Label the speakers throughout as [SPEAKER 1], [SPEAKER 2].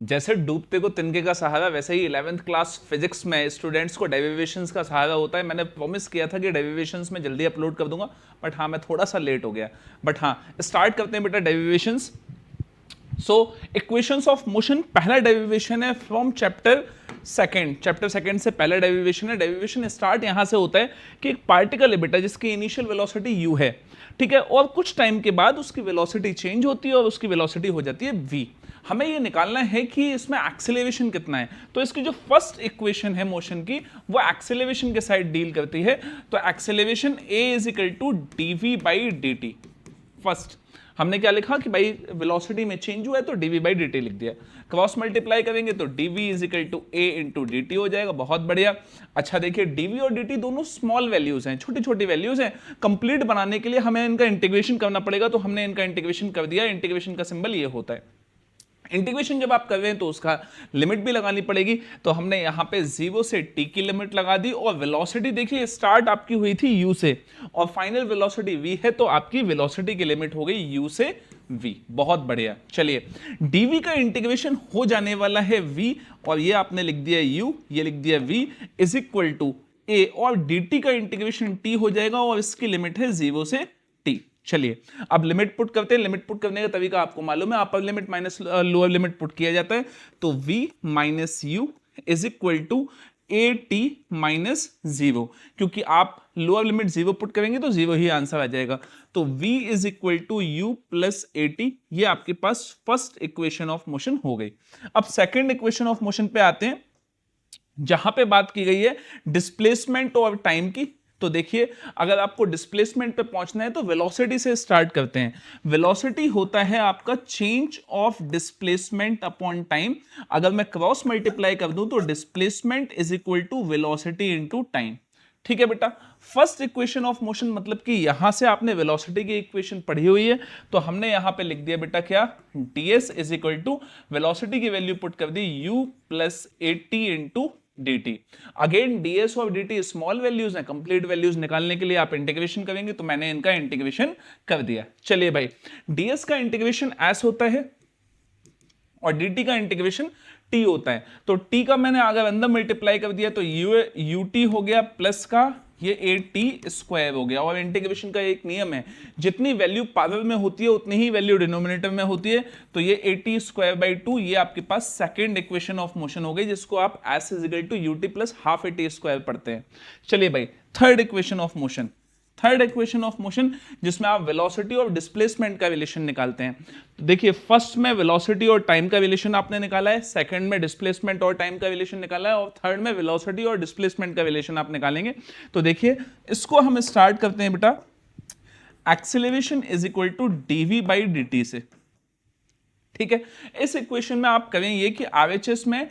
[SPEAKER 1] जैसे डूबते को तिनके का सहारा, वैसे ही 11th क्लास फिजिक्स में स्टूडेंट्स को डेरिवेशंस का सहारा होता है। मैंने प्रॉमिस किया था कि डेरिवेशंस में जल्दी अपलोड कर दूंगा, बट हाँ मैं थोड़ा सा लेट हो गया। बट हाँ, स्टार्ट करते हैं बेटा derivations. So equations of motion, पहला डेरिवेशन है फ्रॉम चैप्टर सेकंड से पहला डेरिवेशन है। डेरिवेशन स्टार्ट यहां से होता है कि एक पार्टिकल है बेटा जिसकी इनिशियल वेलोसिटी u है, ठीक है, और कुछ टाइम के बाद उसकी वेलोसिटी चेंज होती है और उसकी वेलोसिटी हो जाती है v। हमें ये निकालना है कि इसमें एक्सेलरेशन कितना है। तो इसकी जो फर्स्ट इक्वेशन है मोशन की, वो एक्सेलरेशन के साइड डील करती है। तो acceleration a is equal to dv by dt। First हमने क्या लिखा कि भाई वेलोसिटी में चेंज हुआ है तो dv बाई dt लिख दिया। क्रॉस मल्टीप्लाई करेंगे तो dv is equal to a into dt हो जाएगा। बहुत बढ़िया। अच्छा देखिए, dv और dt दोनों स्मॉल वैल्यूज हैं, छोटी छोटी वैल्यूज हैं। कंप्लीट बनाने के लिए हमें इनका इंटीग्रेशन करना पड़ेगा, तो हमने इनका इंटीग्रेशन कर दिया। इंटीग्रेशन का सिंबल ये होता है। इंटीग्रेशन जब आप कर रहे हैं तो उसका लिमिट भी लगानी पड़ेगी। तो हमने यहां पे 0 से t की लिमिट लगा दी, और वेलोसिटी देखिए स्टार्ट आपकी हुई थी u से और फाइनल वेलोसिटी v है, तो आपकी वेलोसिटी की लिमिट हो गई u से v। बहुत बढ़िया। चलिए, dv का इंटीग्रेशन हो जाने वाला है v, और ये आपने लिख दिया u, ये लिख दिया v is equal to a, और dt का इंटीग्रेशन t हो जाएगा और इसकी लिमिट है 0 से t। चलिए अब लिमिट पुट करते हैं। लिमिट पुट करने का तरीका आपको मालूम है, upper limit minus lower limit put किया जाता है। तो v minus u is equal to a t minus 0, क्योंकि आप लोअर लिमिट 0 पुट करेंगे तो 0 ही आंसर आ जाएगा। तो v is equal to u plus a t, ये आपके पास फर्स्ट इक्वेशन ऑफ मोशन हो गई। अब सेकेंड इक्वेशन ऑफ मोशन पे आते हैं, जहां पे बात की गई है डिस्प्लेसमेंट और टाइम की। तो देखिए, अगर आपको डिस्प्लेसमेंट पे पहुंचना है तो वेलोसिटी से स्टार्ट करते हैं। वेलोसिटी होता है आपका change of displacement upon time. अगर मैं क्रॉस मल्टीप्लाई कर दूं तो displacement is equal to velocity into time. ठीक है बेटा, फर्स्ट इक्वेशन ऑफ मोशन मतलब कि यहां से आपने वेलोसिटी की इक्वेशन पढ़ी हुई है, तो हमने यहां पे लिख दिया बेटा क्या, ds is equal to velocity की वैल्यू पुट कर दी u plus a t into dt। Again ds और dt स्मॉल वैल्यूज हैं, कंप्लीट वैल्यूज निकालने के लिए आप इंटीग्रेशन करेंगे, तो मैंने इनका इंटीग्रेशन कर दिया। चलिए भाई, ds का इंटीग्रेशन s होता है और dt का इंटीग्रेशन t होता है। तो t का मैंने अगर अंदर मल्टीप्लाई कर दिया तो ut हो गया प्लस का ये ए टी स्क्वायर हो गया। और इंटीग्रेशन का एक नियम है, जितनी वैल्यू पावर में होती है उतनी ही वैल्यू डिनोमिनेटर में होती है। तो ये ए टी स्क्वायर बाई 2, ये आपके पास सेकंड इक्वेशन ऑफ मोशन हो गई, जिसको आप s is equal to ut plus half a t square पढ़ते हैं। चलिए भाई, third equation of motion, third equation of motion जिसमें आप वेलोसिटी और डिस्प्लेसमेंट का रिलेशन निकालते हैं। तो देखिए, फर्स्ट में वेलोसिटी और टाइम का रिलेशन आपने निकाला है, सेकंड में डिस्प्लेसमेंट और टाइम का रिलेशन निकाला है, और थर्ड में वेलोसिटी और डिस्प्लेसमेंट का रिलेशन आप निकालेंगे। तो देखिए, इसको हम स्टार्ट करते हैं बेटा, acceleration is equal to dv by d से। ठीक है, इस इक्वेशन में आप करें ये कि आरएचएस में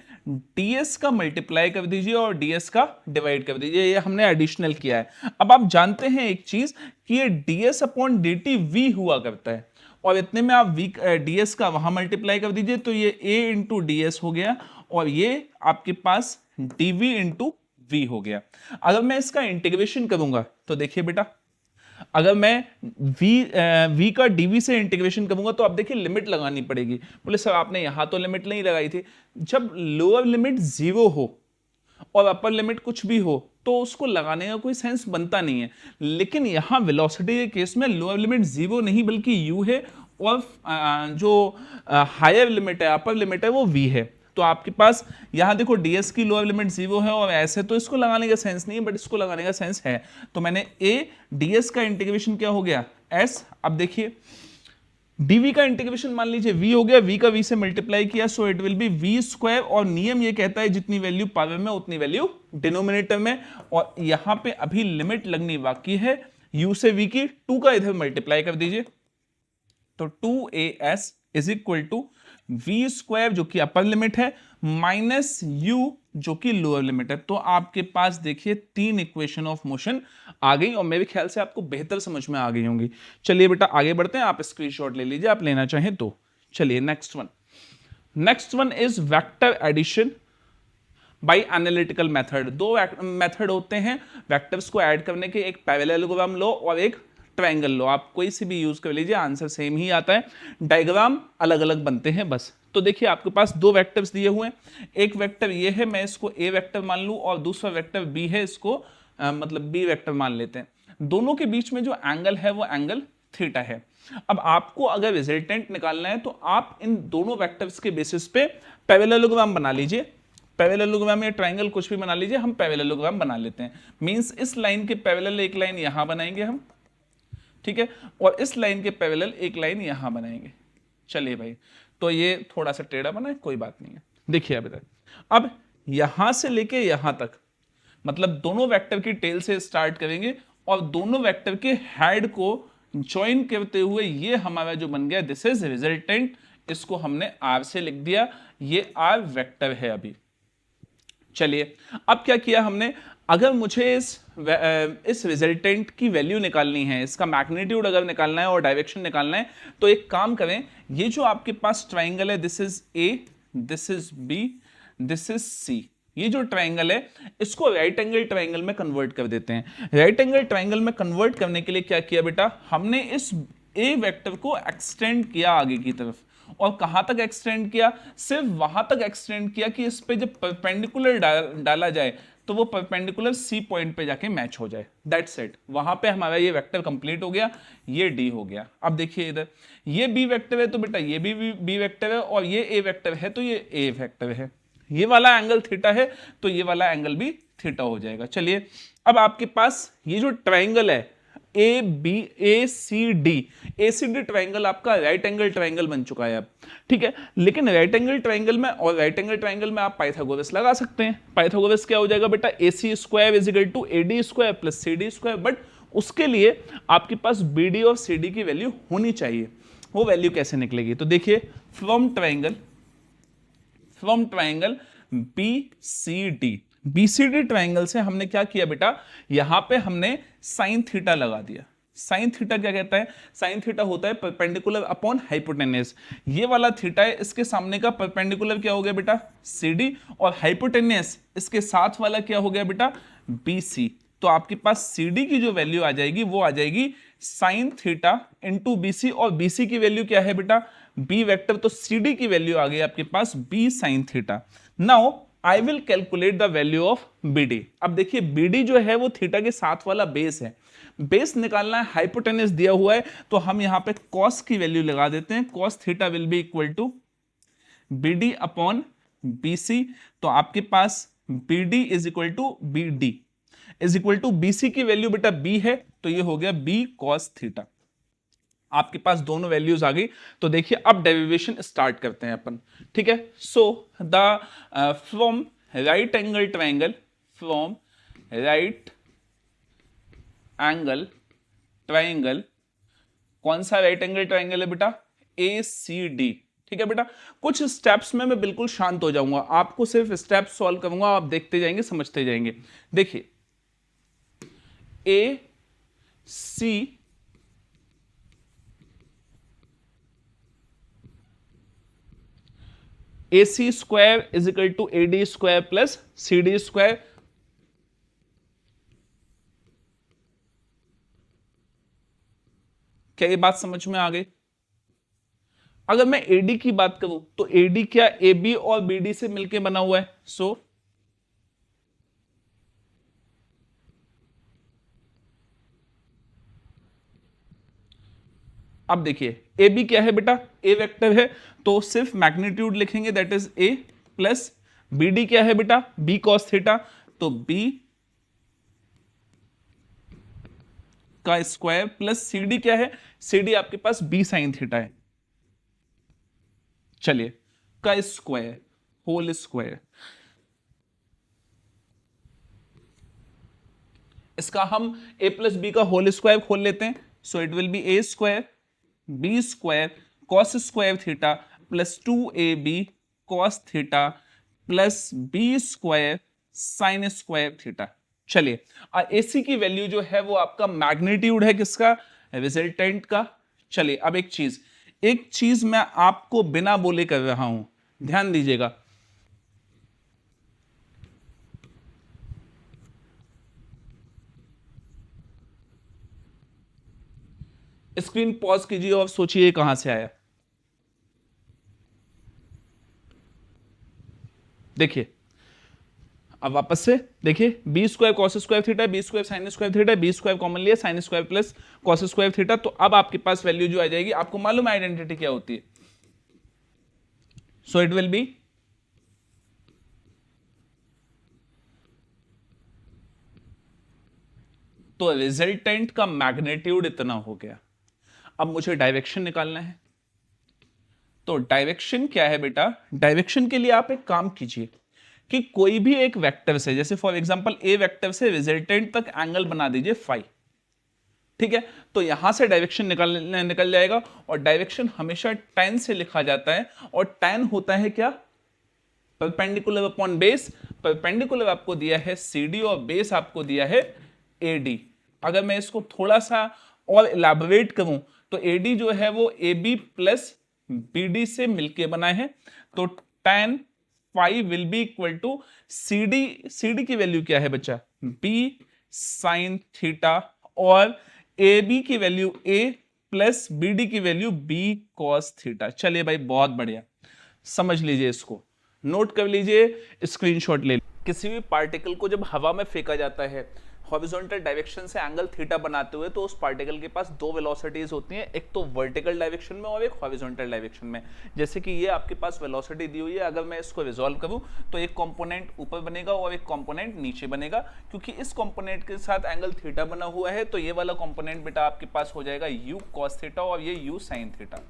[SPEAKER 1] ds का मल्टीप्लाई कर दीजिए और ds का डिवाइड कर दीजिए, ये हमने एडिशनल किया है। अब आप जानते हैं एक चीज कि ये ds अपॉन dt v हुआ करता है, और इतने में आप v ds का वहां मल्टीप्लाई कर दीजिए, तो ये a इंटू ds हो गया, और ये आपके पास dv इंटू v हो गया। अगर मैं इसका इंटीग्रेशन करूंगा तो देखिए बेटा, अगर मैं v का dv से इंटीग्रेशन करूंगा तो अब देखिए लिमिट लगानी पड़ेगी। बोले सर आपने यहां तो लिमिट नहीं लगाई थी। जब लोअर लिमिट 0 हो और अपर लिमिट कुछ भी हो तो उसको लगाने का कोई सेंस बनता नहीं है, लेकिन यहां वेलोसिटी के केस में लोअर लिमिट 0 नहीं बल्कि u है, और जो हायर लिमिट है, अपर लिमिट है, वो v है। तो आपके पास यहां देखो ds की लोअर लिमिट 0 है और ऐसे तो इसको लगाने का सेंस नहीं है, बट इसको लगाने का सेंस है। तो मैंने a ds का इंटीग्रेशन क्या हो गया s। अब देखिए, dv का इंटीग्रेशन मान लीजिए v हो गया, v का v से मल्टीप्लाई किया, सो it will B v square, और नियम ये कहता है जितनी वैल्यू पावर में उतनी वैल्यू डिनोमिनेटर में। और यहां पे अभी लिमिट लगनी बाकी है u से v की, 2 का इधर मल्टीप्लाई कर दीजिए, तो 2as is equal to v square जो कि अपर लिमिट है माइनस यू जो कि लोअर लिमिट है। तो आपके पास देखिए 3 इक्वेशन ऑफ मोशन आ गई, और मेरे ख्याल से आपको बेहतर समझ में आ गई होंगी। चलिए बेटा आगे बढ़ते हैं, आप स्क्रीनशॉट ले लीजिए आप लेना चाहें तो। चलिए next one is vector addition by analytical method. 2 method होते हैं वेक्टर्स को ऐड करने के, एक पैरेललोग्राम लो और एक ट्रायंगल लो। आप कोई सी भी यूज कर लीजिए, आंसर सेम ही आता है, डायग्राम अलग अलग बनते हैं बस। तो देखिए आपके पास दो वेक्टर्स दिए हुए हैं, एक वेक्टर ये है, मैं इसको ए वेक्टर मान लूं, और दूसरा वेक्टर बी है, इसको मतलब बी वेक्टर मान लेते हैं। दोनों के बीच में जो एंगल है वो एंगल थीटा है। अब आपको अगर रिजल्टेंट निकालना है तो आप इन दोनों वेक्टर्स के बेसिस पे पैरेललोग्राम बना लीजिए। पैरेललोग्राम या ट्रायंगल कुछ भी बना लीजिए, हम पैरेललोग्राम बना लेते हैं। मींस इस लाइन के पैरेलल एक लाइन यहां बनाएंगे हम, ठीक है, और इस लाइन के पैरेलल एक लाइन यहां बनाएंगे। चलिए भाई, तो ये थोड़ा सा टेढ़ा बना है, कोई बात नहीं है। देखिए अभी तक, अब यहां से लेके यहां तक, मतलब दोनों वेक्टर की टेल से स्टार्ट करेंगे और दोनों वेक्टर के हेड को ज्वाइन करते हुए ये हमारा जो बन गया, दिस इज रिजल्टेंट। इसको हमने आर से लिख दिया, ये आर वेक्टर है अभी। चलिए अब क्या किया हमने, अगर मुझे इस रिजल्टेंट की वैल्यू निकालनी है, इसका मैग्नीट्यूड अगर निकालना है और डायरेक्शन निकालना है, तो एक काम करें, ये जो आपके पास ट्राइंगल है, this is A, this is B, this is C, ये जो ट्राइंगल है इसको राइट एंगल ट्राइंगल में कन्वर्ट कर देते हैं। राइट एंगल ट्राइंगल में कन्वर्ट करने के लिए क्या किया बेटा, हमने इस ए वेक्टर को एक्सटेंड किया आगे की तरफ, और कहां तक एक्सटेंड किया, सिर्फ वहां तक एक्सटेंड किया कि इस पे जब परपेंडिकुलर डाला जाए तो वो परपेंडिकुलर सी पॉइंट पे जाके मैच हो जाए। दैट्स इट, वहां पे हमारा ये वेक्टर कंप्लीट हो गया, ये डी हो गया। अब देखिए इधर, ये बी वेक्टर है तो बेटा ये भी बी वेक्टर है, और ये ए वेक्टर है तो ये ए वेक्टर है। ये वाला एंगल थीटा है तो ये वाला एंगल भी थीटा हो जाएगा। चलिए अब आपके पास ये जो ट्राइंगल है A B A C D triangle आपका राइट एंगल ट्राइंगल बन चुका है अब, ठीक है। लेकिन राइट एंगल ट्राइंगल में आप पाइथागोरस लगा सकते हैं। पाइथागोरस क्या हो जाएगा बेटा, A C square is equal to A D square plus C D square, but उसके लिए आपके पास बी डी और सी डी की वैल्यू होनी चाहिए। वो वैल्यू कैसे निकलेगी, तो देखिए from triangle B C D, BCD triangle से हमने क्या किया बेटा, यहां पे हमने साइन थीटा लगा दिया। साइन थीटा क्या कहता है, साइन थीटा होता है परपेंडिकुलर अपॉन हाइपोटेन्यूस। ये वाला थीटा है, इसके सामने का परपेंडिकुलर क्या हो गया बेटा, सीडी, और हाइपोटेन्यूस इसके साथ वाला क्या हो गया बेटा, बीसी। तो आपके पास सीडी की जो वैल्यू आ जाएगी वो आ जाएगी साइन थीटा इंटू बीसी, और बीसी की वैल्यू क्या है बेटा, बी वेक्टर, तो सीडी की वैल्यू आ गई आपके पास B sine theta. Now I will calculate the value of BD। अब देखिए BD जो है वो थीटा के साथ वाला बेस है, बेस निकालना है, हाइपोटेन्यूस दिया हुआ है, तो हम यहां पे कॉस की वैल्यू लगा देते हैं। Cos theta will be equal to BD upon BC। तो आपके पास BD is equal to BD is equal to BC की वैल्यू बेटा B है, तो ये हो गया B कॉस थीटा। आपके पास दोनों वैल्यूज आ गई। तो देखिए अब डेरिवेशन स्टार्ट करते हैं अपन, ठीक है। So the from right angle triangle, from right angle triangle, कौन सा राइट एंगल ट्राइंगल है बेटा, ACD, ठीक है बेटा। कुछ स्टेप्स में मैं बिल्कुल शांत हो जाऊंगा, आपको सिर्फ स्टेप सॉल्व करूंगा, आप देखते जाएंगे समझते जाएंगे। देखिए AC square is equal to AD square plus CD square. क्या ये बात समझ में आ गई? अगर मैं AD की बात करूं तो AD क्या AB और BD से मिलकर बना हुआ है। सो अब देखिए AB क्या है बेटा, A वेक्टर है, तो सिर्फ मैग्नीट्यूड लिखेंगे, that is A, plus BD क्या है बेटा, B cos थीटा, तो B का स्क्वायर प्लस CD क्या है, CD आपके पास B साइन थीटा है। चलिए का स्क्वायर होल स्क्वायर, इसका हम A प्लस बी का होल स्क्वायर खोल लेते हैं। सो it will B A square B square cos square theta plus 2AB cos theta plus B square sine square theta. चलिए AC की वैल्यू जो है वो आपका मैग्नीट्यूड है किसका, रिजल्टेंट का। चलिए अब एक चीज मैं आपको बिना बोले कर रहा हूं, ध्यान दीजिएगा। स्क्रीन पॉज कीजिए और सोचिए कहां से आया। देखिए अब वापस से देखिए B square cos square theta, B square sine square theta, B square common लिया sine square plus cos square theta. तो अब आपके पास वैल्यू जो आ जाएगी, आपको मालूम है आइडेंटिटी क्या होती है, सो इट विल बी तो रिजल्टेंट का मैग्नीट्यूड इतना हो गया। अब मुझे डायरेक्शन निकालना है, तो डायरेक्शन क्या है बेटा, डायरेक्शन के लिए आप एक काम कीजिए कि कोई भी एक वेक्टर से, जैसे फॉर एग्जांपल ए वेक्टर से रिजल्टेंट तक एंगल बना दीजिए फाई, ठीक है। तो यहां से डायरेक्शन निकल जाएगा, और डायरेक्शन हमेशा tan से लिखा जाता है, और tan होता है क्या, परपेंडिकुलर अपॉन बेस। परपेंडिकुलर आपको दिया है CD और बेस आपको दिया है AD। अगर मैं इसको थोड़ा सा और इलैबोरेट करूं तो AD जो है वो AB प्लस BD से मिलके बना है, तो tan phi will be equal to CD की वैल्यू क्या है बच्चा, B साइन थीटा, और AB की वैल्यू A प्लस BD की वैल्यू B कॉस थीटा। चलिए भाई बहुत बढ़िया, समझ लीजिए, इसको नोट कर लीजिए, स्क्रीनशॉट ले। किसी भी पार्टिकल को जब हवा में फेंका जाता है हॉरिजॉन्टल डायरेक्शन से एंगल थीटा बनाते हुए, तो उस पार्टिकल के पास दो वेलोसिटीज होती हैं, एक तो वर्टिकल डायरेक्शन में और एक हॉरिजॉन्टल डायरेक्शन में। जैसे कि ये आपके पास वेलोसिटी दी हुई है, अगर मैं इसको रिजॉल्व करूं तो एक कंपोनेंट ऊपर बनेगा और एक कंपोनेंट नीचे बनेगा, क्योंकि इस कंपोनेंट के साथ एंगल थीटा बना हुआ है, तो ये वाला कंपोनेंट बेटा आपके पास हो जाएगा u cos थीटा और ये u sin थीटा।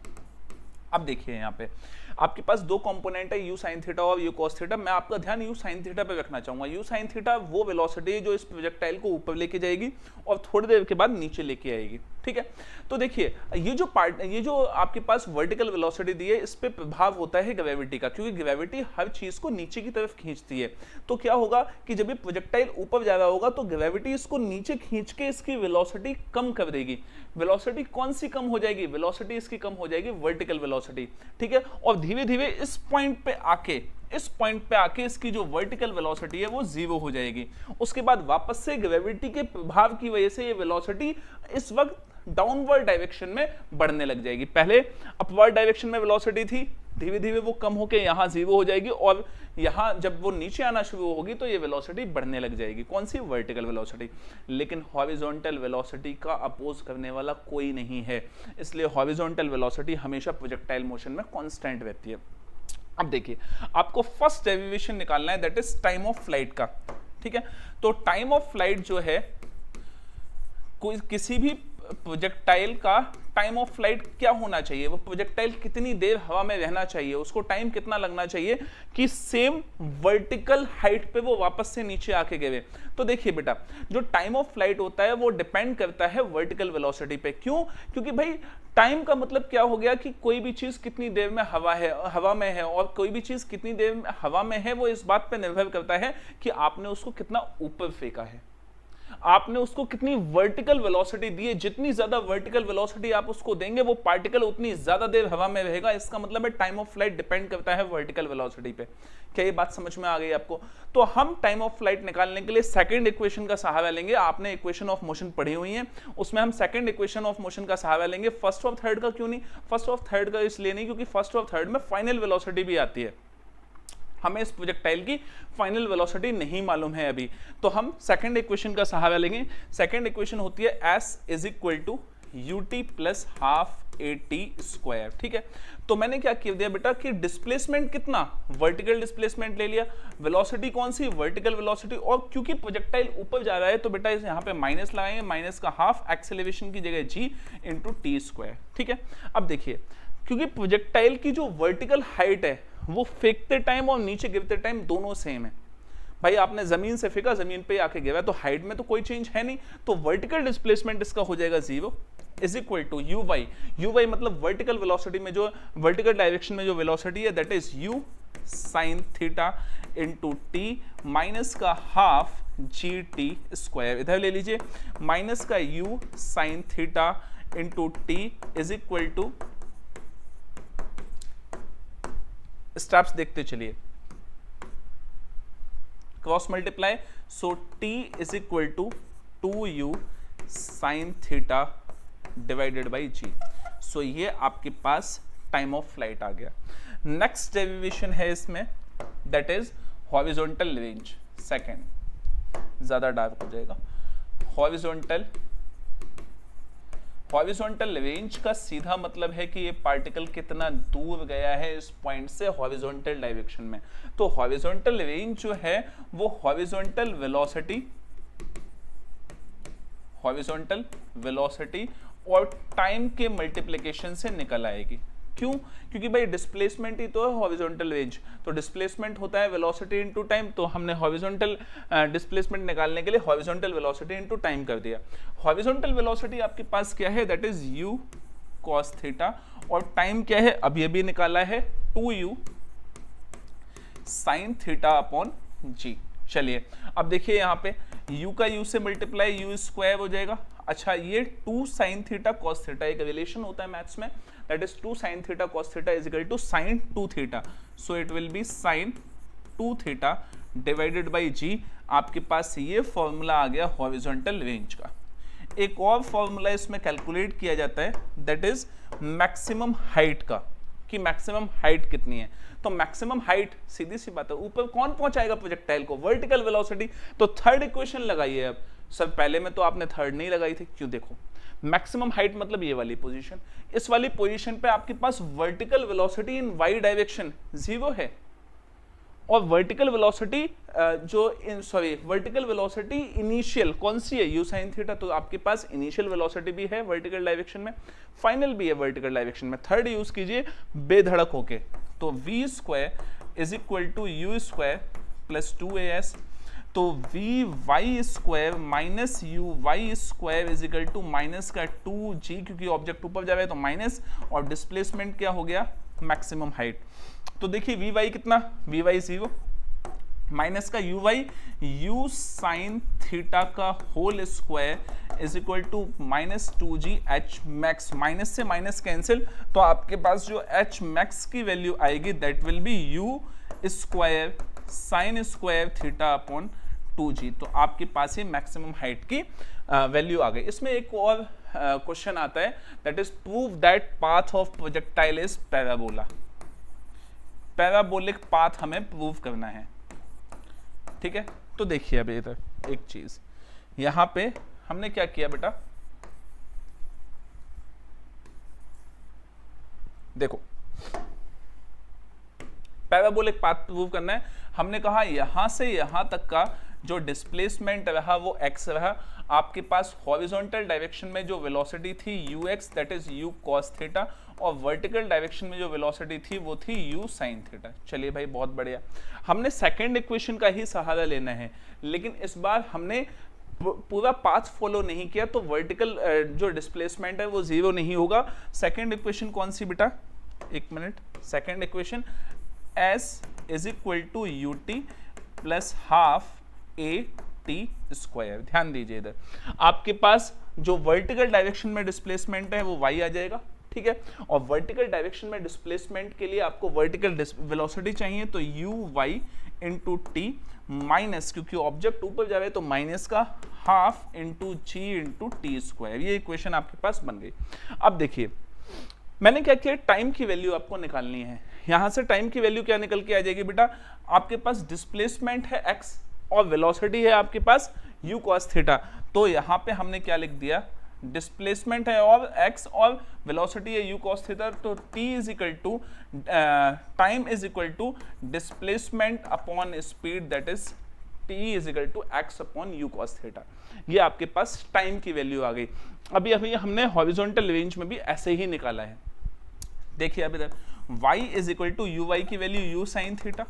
[SPEAKER 1] अब देखिए यहाँ पे आपके पास दो कंपोनेंट है, u sin थीटा और u cos थीटा। मैं आपका ध्यान u sin थीटा पे रखना चाहूंगा। u sin थीटा वो वेलोसिटी है जो इस प्रोजेक्टाइल को ऊपर लेके जाएगी और थोड़ी देर के बाद नीचे लेके आएगी, ठीक है। तो देखिए ये जो आपके पास वर्टिकल वेलोसिटी दी है, इस पे प्रभाव होता है ग्रेविटी का, क्योंकि ग्रेविटी हर चीज को नीचे की तरफ खींचती है। तो क्या होगा कि जब ये प्रोजेक्टाइल ऊपर जा रहा होगा तो ग्रेविटी इसको नीचे खींच के इसकी वेलोसिटी कम कर देगी। वेलोसिटी कौन सी कम हो जाएगी, वेलोसिटी इसकी कम हो जाएगी वर्टिकल वेलोसिटी, ठीक है। और धीरे धीरे इस पॉइंट पे आके इसकी जो वर्टिकल वेलोसिटी है वो जीरो हो जाएगी। उसके बाद वापस से ग्रेविटी के प्रभाव की वजह से ये वेलोसिटी इस वक्त डाउनवर्ड डायरेक्शन में बढ़ने लग जाएगी। पहले अपवर्ड डायरेक्शन में वेलोसिटी थी, धीरे धीरे वो कम होकर यहां जीरो हो जाएगी, और यहां जब वो नीचे आना शुरू होगी तो ये वेलोसिटी बढ़ने लग जाएगी। कौन सी, वर्टिकल वेलोसिटी। लेकिन हॉरिजॉन्टल वेलोसिटी का अपोज करने वाला कोई नहीं है, इसलिए हॉरिजॉन्टल वेलोसिटी हमेशा प्रोजेक्टाइल मोशन में कांस्टेंट रहती है। अब देखिए आपको फर्स्ट डेरिवेशन निकालना है, that is time of flight का, ठीक है। तो टाइम ऑफ फ्लाइट जो है, कोई किसी भी प्रोजेक्टाइल का टाइम ऑफ फ्लाइट क्या होना चाहिए, वो प्रोजेक्टाइल कितनी देर हवा में रहना चाहिए, उसको टाइम कितना लगना चाहिए कि सेम वर्टिकल हाइट पे वो वापस से नीचे आके गिरे। तो देखिए बेटा, जो टाइम ऑफ फ्लाइट होता है वो डिपेंड करता है वर्टिकल वेलोसिटी पे। क्यों? क्योंकि भाई टाइम का मतलब क्या हो गया कि कोई भी चीज कितनी देर में हवा में है, और कोई भी चीज कितनी देर में हवा में है वो इस बात पे निर्भर करता है कि आपने उसको कितना ऊपर फेंका है, आपने उसको कितनी वर्टिकल वेलोसिटी दी है। जितनी ज्यादा वर्टिकल वेलोसिटी आप उसको देंगे वो पार्टिकल उतनी ज्यादा देर हवा में रहेगा। इसका मतलब है टाइम ऑफ फ्लाइट डिपेंड करता है वर्टिकल वेलोसिटी पे। क्या ये बात समझ में आ गई आपको? तो हम टाइम ऑफ फ्लाइट निकालने के लिए सेकंड इक्वेशन का सहारा लेंगे। आपने इक्वेशन ऑफ मोशन पढ़ी हुई है, उसमें हम सेकंड इक्वेशन ऑफ मोशन का सहारा लेंगे। फर्स्ट और थर्ड का क्यों नहीं? फर्स्ट और थर्ड का इसलिए नहीं क्योंकि फर्स्ट और थर्ड में फाइनल वेलोसिटी भी आती है, हमें इस प्रोजेक्टाइल की फाइनल वेलोसिटी नहीं मालूम है अभी, तो हम सेकंड इक्वेशन का सहारा लेंगे। सेकंड इक्वेशन होती है s is equal to ut plus half at square, ठीक है। तो मैंने क्या किया दिया बेटा कि डिस्प्लेसमेंट कितना, वर्टिकल डिस्प्लेसमेंट ले लिया, वेलोसिटी कौन सी, वर्टिकल वेलोसिटी, और क्योंकि प्रोजेक्टाइल ऊपर जा रहा है तो बेटा इस यहाँ पे माइनस लगाएंगे, माइनस का हाफ एक्सेलरेशन की जगह g इंटू टी स्क्वायर, ठीक है। अब देखिए, क्योंकि प्रोजेक्टाइल की जो वर्टिकल हाइट है वो फेंकते टाइम और नीचे गिरते टाइम दोनों सेम है। भाई आपने जमीन से फेंका, जमीन पे आके गिरा, तो हाइट में तो कोई चेंज है नहीं, तो वर्टिकल डिस्प्लेसमेंट इसका हो जाएगा 0 इज इक्वल टू uy मतलब वर्टिकल वेलोसिटी में जो वर्टिकल डायरेक्शन में जो वेलोसिटी है that is u sin theta into t minus का हाफ gt स्क्वायर। इधर ले लीजिए, माइनस का u sin theta into t is equal to, steps देखते चलिए, cross multiply, so t is equal to 2u sin theta divided by g। So ये आपके पास टाइम ऑफ फ्लाइट आ गया। नेक्स्ट डेरिवेशन है इसमें, that is horizontal range, second, ज्यादा डार्क हो जाएगा। हॉरिजॉन्टल रेंज का सीधा मतलब है कि ये पार्टिकल कितना दूर गया है इस पॉइंट से हॉरिजॉन्टल डायरेक्शन में। तो हॉरिजॉन्टल रेंज जो है वो हॉरिजॉन्टल वेलोसिटी और टाइम के मल्टीप्लिकेशन से निकल आएगी। क्यों? क्योंकि भाई डिस्प्लेसमेंट ही तो है हॉरिजॉन्टल रेंज, तो डिस्प्लेसमेंट होता है वेलोसिटी इनटू टाइम, तो हमने हॉरिजॉन्टल डिस्प्लेसमेंट निकालने के लिए हॉरिजॉन्टल वेलोसिटी इनटू टाइम कर दिया। हॉरिजॉन्टल वेलोसिटी आपके पास क्या है, that is u cos theta, और टाइम क्या है, अब ये भी निकाला है 2u sin theta upon g। चलिए अब देखिए यहाँ पे u का u से मल्टीप्लाई u स्क्वायर हो जाएगा। अच्छा, ये 2 sin थीटा cos थीटा एक रिलेशन होता है मैथ्स में, that is 2 sin theta cos theta is equal to sin 2 theta, so it will be sin 2 theta divided by g। आपके पास ये फॉर्मूला आ गया हॉरिजॉन्टल रेंज का। एक और फॉर्मूला इसमें कैलकुलेट किया जाता है, दैट इज मैक्सिमम हाइट का, कि मैक्सिमम हाइट कितनी है। तो मैक्सिमम हाइट सीधी सी बात है, ऊपर कौन पहुंचाएगा प्रोजेक्टाइल को, वर्टिकल वेलोसिटी। तो थर्ड इक्वेशन लगाइए। अब सर पहले में तो आपने थर्ड नहीं लगाई थी, क्यों? देखो मैक्सिमम हाइट मतलब ये वाली पोजीशन, इस वाली पोजीशन पे आपके पास vertical velocity in y direction 0 है, और vertical velocity vertical velocity initial कौन सी है, u sin थीटा। तो आपके पास इनिशियल वेलोसिटी भी है वर्टिकल डायरेक्शन में, फाइनल भी है वर्टिकल डायरेक्शन में। थर्ड यूज कीजिए बेधड़क होके, तो v square is equal to u square plus 2as, तो v y square minus u y square is equal to minus का 2g, क्योंकि ऑब्जेक्ट ऊपर जा रहा है तो माइनस, और डिस्प्लेसमेंट क्या हो गया, मैक्सिमम हाइट। तो देखिए वी वाई कितना, वी वाई 0 माइनस का u y u sine theta का whole square is equal to minus 2g h max, minus से माइनस कैंसिल, तो आपके पास जो एच मैक्स की वैल्यू आएगी that will be u square sine square theta upon 2g। तो आपके पास ही मैक्सिमम हाइट की वैल्यू आ गई। इसमें एक और क्वेश्चन आता है, that is prove that path of projectile is parabola. Parabolic path हमें प्रूव करना है, ठीक है। तो देखिए अभी इधर एक चीज, यहां पे हमने क्या किया बेटा, देखो पैराबोलिक पाथ प्रूव करना है। हमने कहा यहां से यहां तक का जो डिस्प्लेसमेंट रहा वो x रहा, आपके पास हॉरिजॉन्टल डायरेक्शन में जो वेलोसिटी थी ux that is u cos theta, और वर्टिकल डायरेक्शन में जो वेलोसिटी थी वो थी u sin थीटा। चलिए भाई बहुत बढ़िया, हमने सेकंड इक्वेशन का ही सहारा लेना है, लेकिन इस बार हमने पूरा पाथ फॉलो नहीं किया, तो वर्टिकल जो डिस्प्लेसमेंट है वो 0 नहीं होगा। सेकंड इक्वेशन कौन सी बेटा, एक minute, second equation s is equal to ut plus half a t square. ध्यान दीजिए इधर आपके पास जो वर्टिकल डायरेक्शन में डिस्प्लेसमेंट है वो y आ जाएगा, ठीक है, और वर्टिकल डायरेक्शन में डिस्प्लेसमेंट के लिए आपको वर्टिकल वेलोसिटी चाहिए, तो u y into t minus, क्योंकि ऑब्जेक्ट ऊपर जा रहा है तो माइनस का half into g into T square. ये इक्वेशन आपके पास बन गई। अब देखिए मैंने क्या किया, टाइम की वैल्यू आपको निकालनी है। यहां से टाइम की वैल्यू क्या निकल के आ जाएगी बेटा, आपके पास डिस्प्लेसमेंट है x और वेलोसिटी है आपके पास u cos थीटा। तो यहां पे हमने क्या लिख दिया, डिस्प्लेसमेंट है और x और वेलोसिटी है u cos थीटा, तो t is equal to time is equal to displacement upon speed that is t is equal to x upon u cos theta. ये आपके पास टाइम की वैल्यू आ गई। अभी हमने हॉरिजॉन्टल रेंज में भी ऐसे ही निकाला है। देखिए अभी तक y is equal to u y की value u sine theta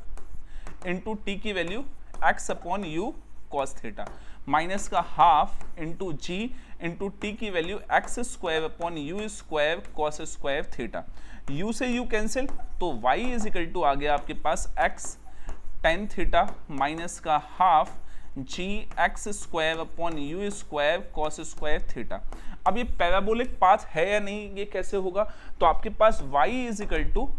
[SPEAKER 1] into t की value x upon u cos theta, minus का half into g into t की value x square upon u square cos square theta. u से u cancel, तो y is equal to आ गया आपके पास x tan theta minus का half g x square upon u square cos square theta. अब ये पैराबोलिक पाथ है या नहीं, ये कैसे होगा, तो आपके पास y is equal to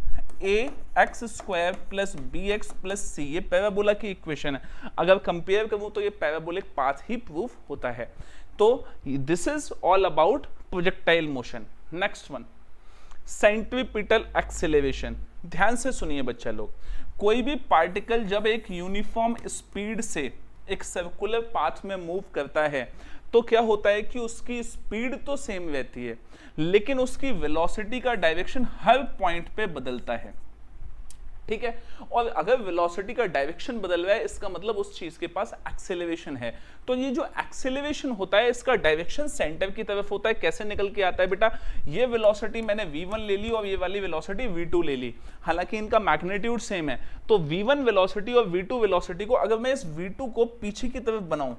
[SPEAKER 1] a x square plus b x plus c, ये पैराबोला की इक्वेशन है। अगर कंपेयर करूं तो ये पैराबोलिक पाथ ही प्रूफ होता है। तो this is all about projectile motion. Next one, centripetal acceleration. ध्यान से सुनिए बच्चा लोग, कोई भी पार्टिकल जब एक यूनिफॉर्म स्पीड से एक सर्कुलर पाथ में मूव करता है तो क्या होता है कि उसकी स्पीड तो सेम रहती है, लेकिन उसकी वेलोसिटी का डायरेक्शन हर पॉइंट पे बदलता है। ठीक है, और अगर वेलोसिटी का डायरेक्शन बदल रहा है इसका मतलब उस चीज के पास एक्सेलरेशन है। तो ये जो एक्सेलरेशन होता है इसका डायरेक्शन सेंटर की तरफ होता है। कैसे निकल के आता है बेटा, ये वेलोसिटी मैंने v1 ले ली और ये वाली वेलोसिटी v2 ले ली, हालांकि इनका मैग्नीट्यूड सेम है। तो v1 वेलोसिटी और v2 वेलोसिटी को अगर मैं इस v2 को पीछे की तरफ बनाऊं,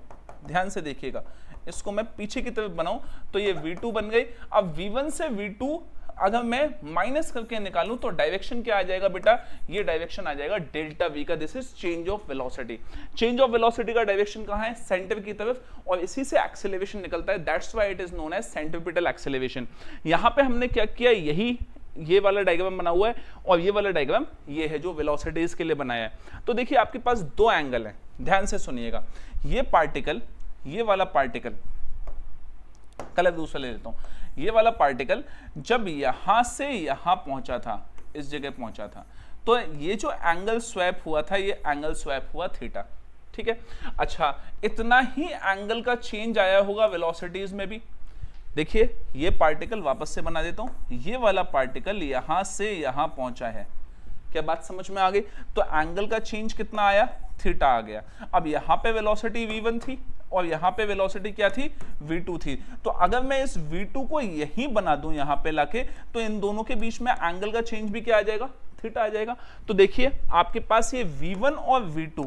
[SPEAKER 1] ध्यान से देखिएगा, इसको मैं पीछे की तरफ बनाऊं तो ये v2 बन गई। अब v1 से v2 अगर मैं माइनस करके निकालूं तो डायरेक्शन क्या आ जाएगा बेटा, ये डायरेक्शन आ जाएगा डेल्टा वी का। This is change of velocity. Change of velocity का डायरेक्शन कहां है, सेंटर की तरफ, और इसी से एक्सेलरेशन निकलता है। That's why it is known as centripetal acceleration. यहां पे हमने क्या किया, यही ये वाला डायग्राम बना हुआ है और ये वाला डायग्राम ये है जो वेलोसिटीज के लिए बनाया है। तो देखिए आपके पास दो एंगल है, ध्यान से सुनिएगा। ये पार्टिकल, ये वाला पार्टिकल, कलर दूसरा ले लेता हूं, ये वाला पार्टिकल जब यहां से यहां पहुंचा था, इस जगह पहुंचा था, तो ये जो एंगल स्वैप हुआ था ये एंगल स्वैप हुआ थीटा। ठीक है, अच्छा इतना ही एंगल का चेंज आया होगा वेलोसिटीज में भी। देखिए ये पार्टिकल वापस से बना देता हूं, ये वाला पार्टिकल यहां से यहां पहुंचा है, क्या बात समझ में आ गई। तो एंगल का चेंज कितना आया, थीटा आ गया। अब यहां पे वेलोसिटी v1 थी और यहां पे वेलोसिटी क्या थी, v2 थी। तो अगर मैं इस v2 को यहीं बना दूं यहां पे लाके, तो इन दोनों के बीच में एंगल का चेंज भी क्या आ जाएगा, थीटा आ जाएगा। तो देखिए आपके पास ये v1 और v2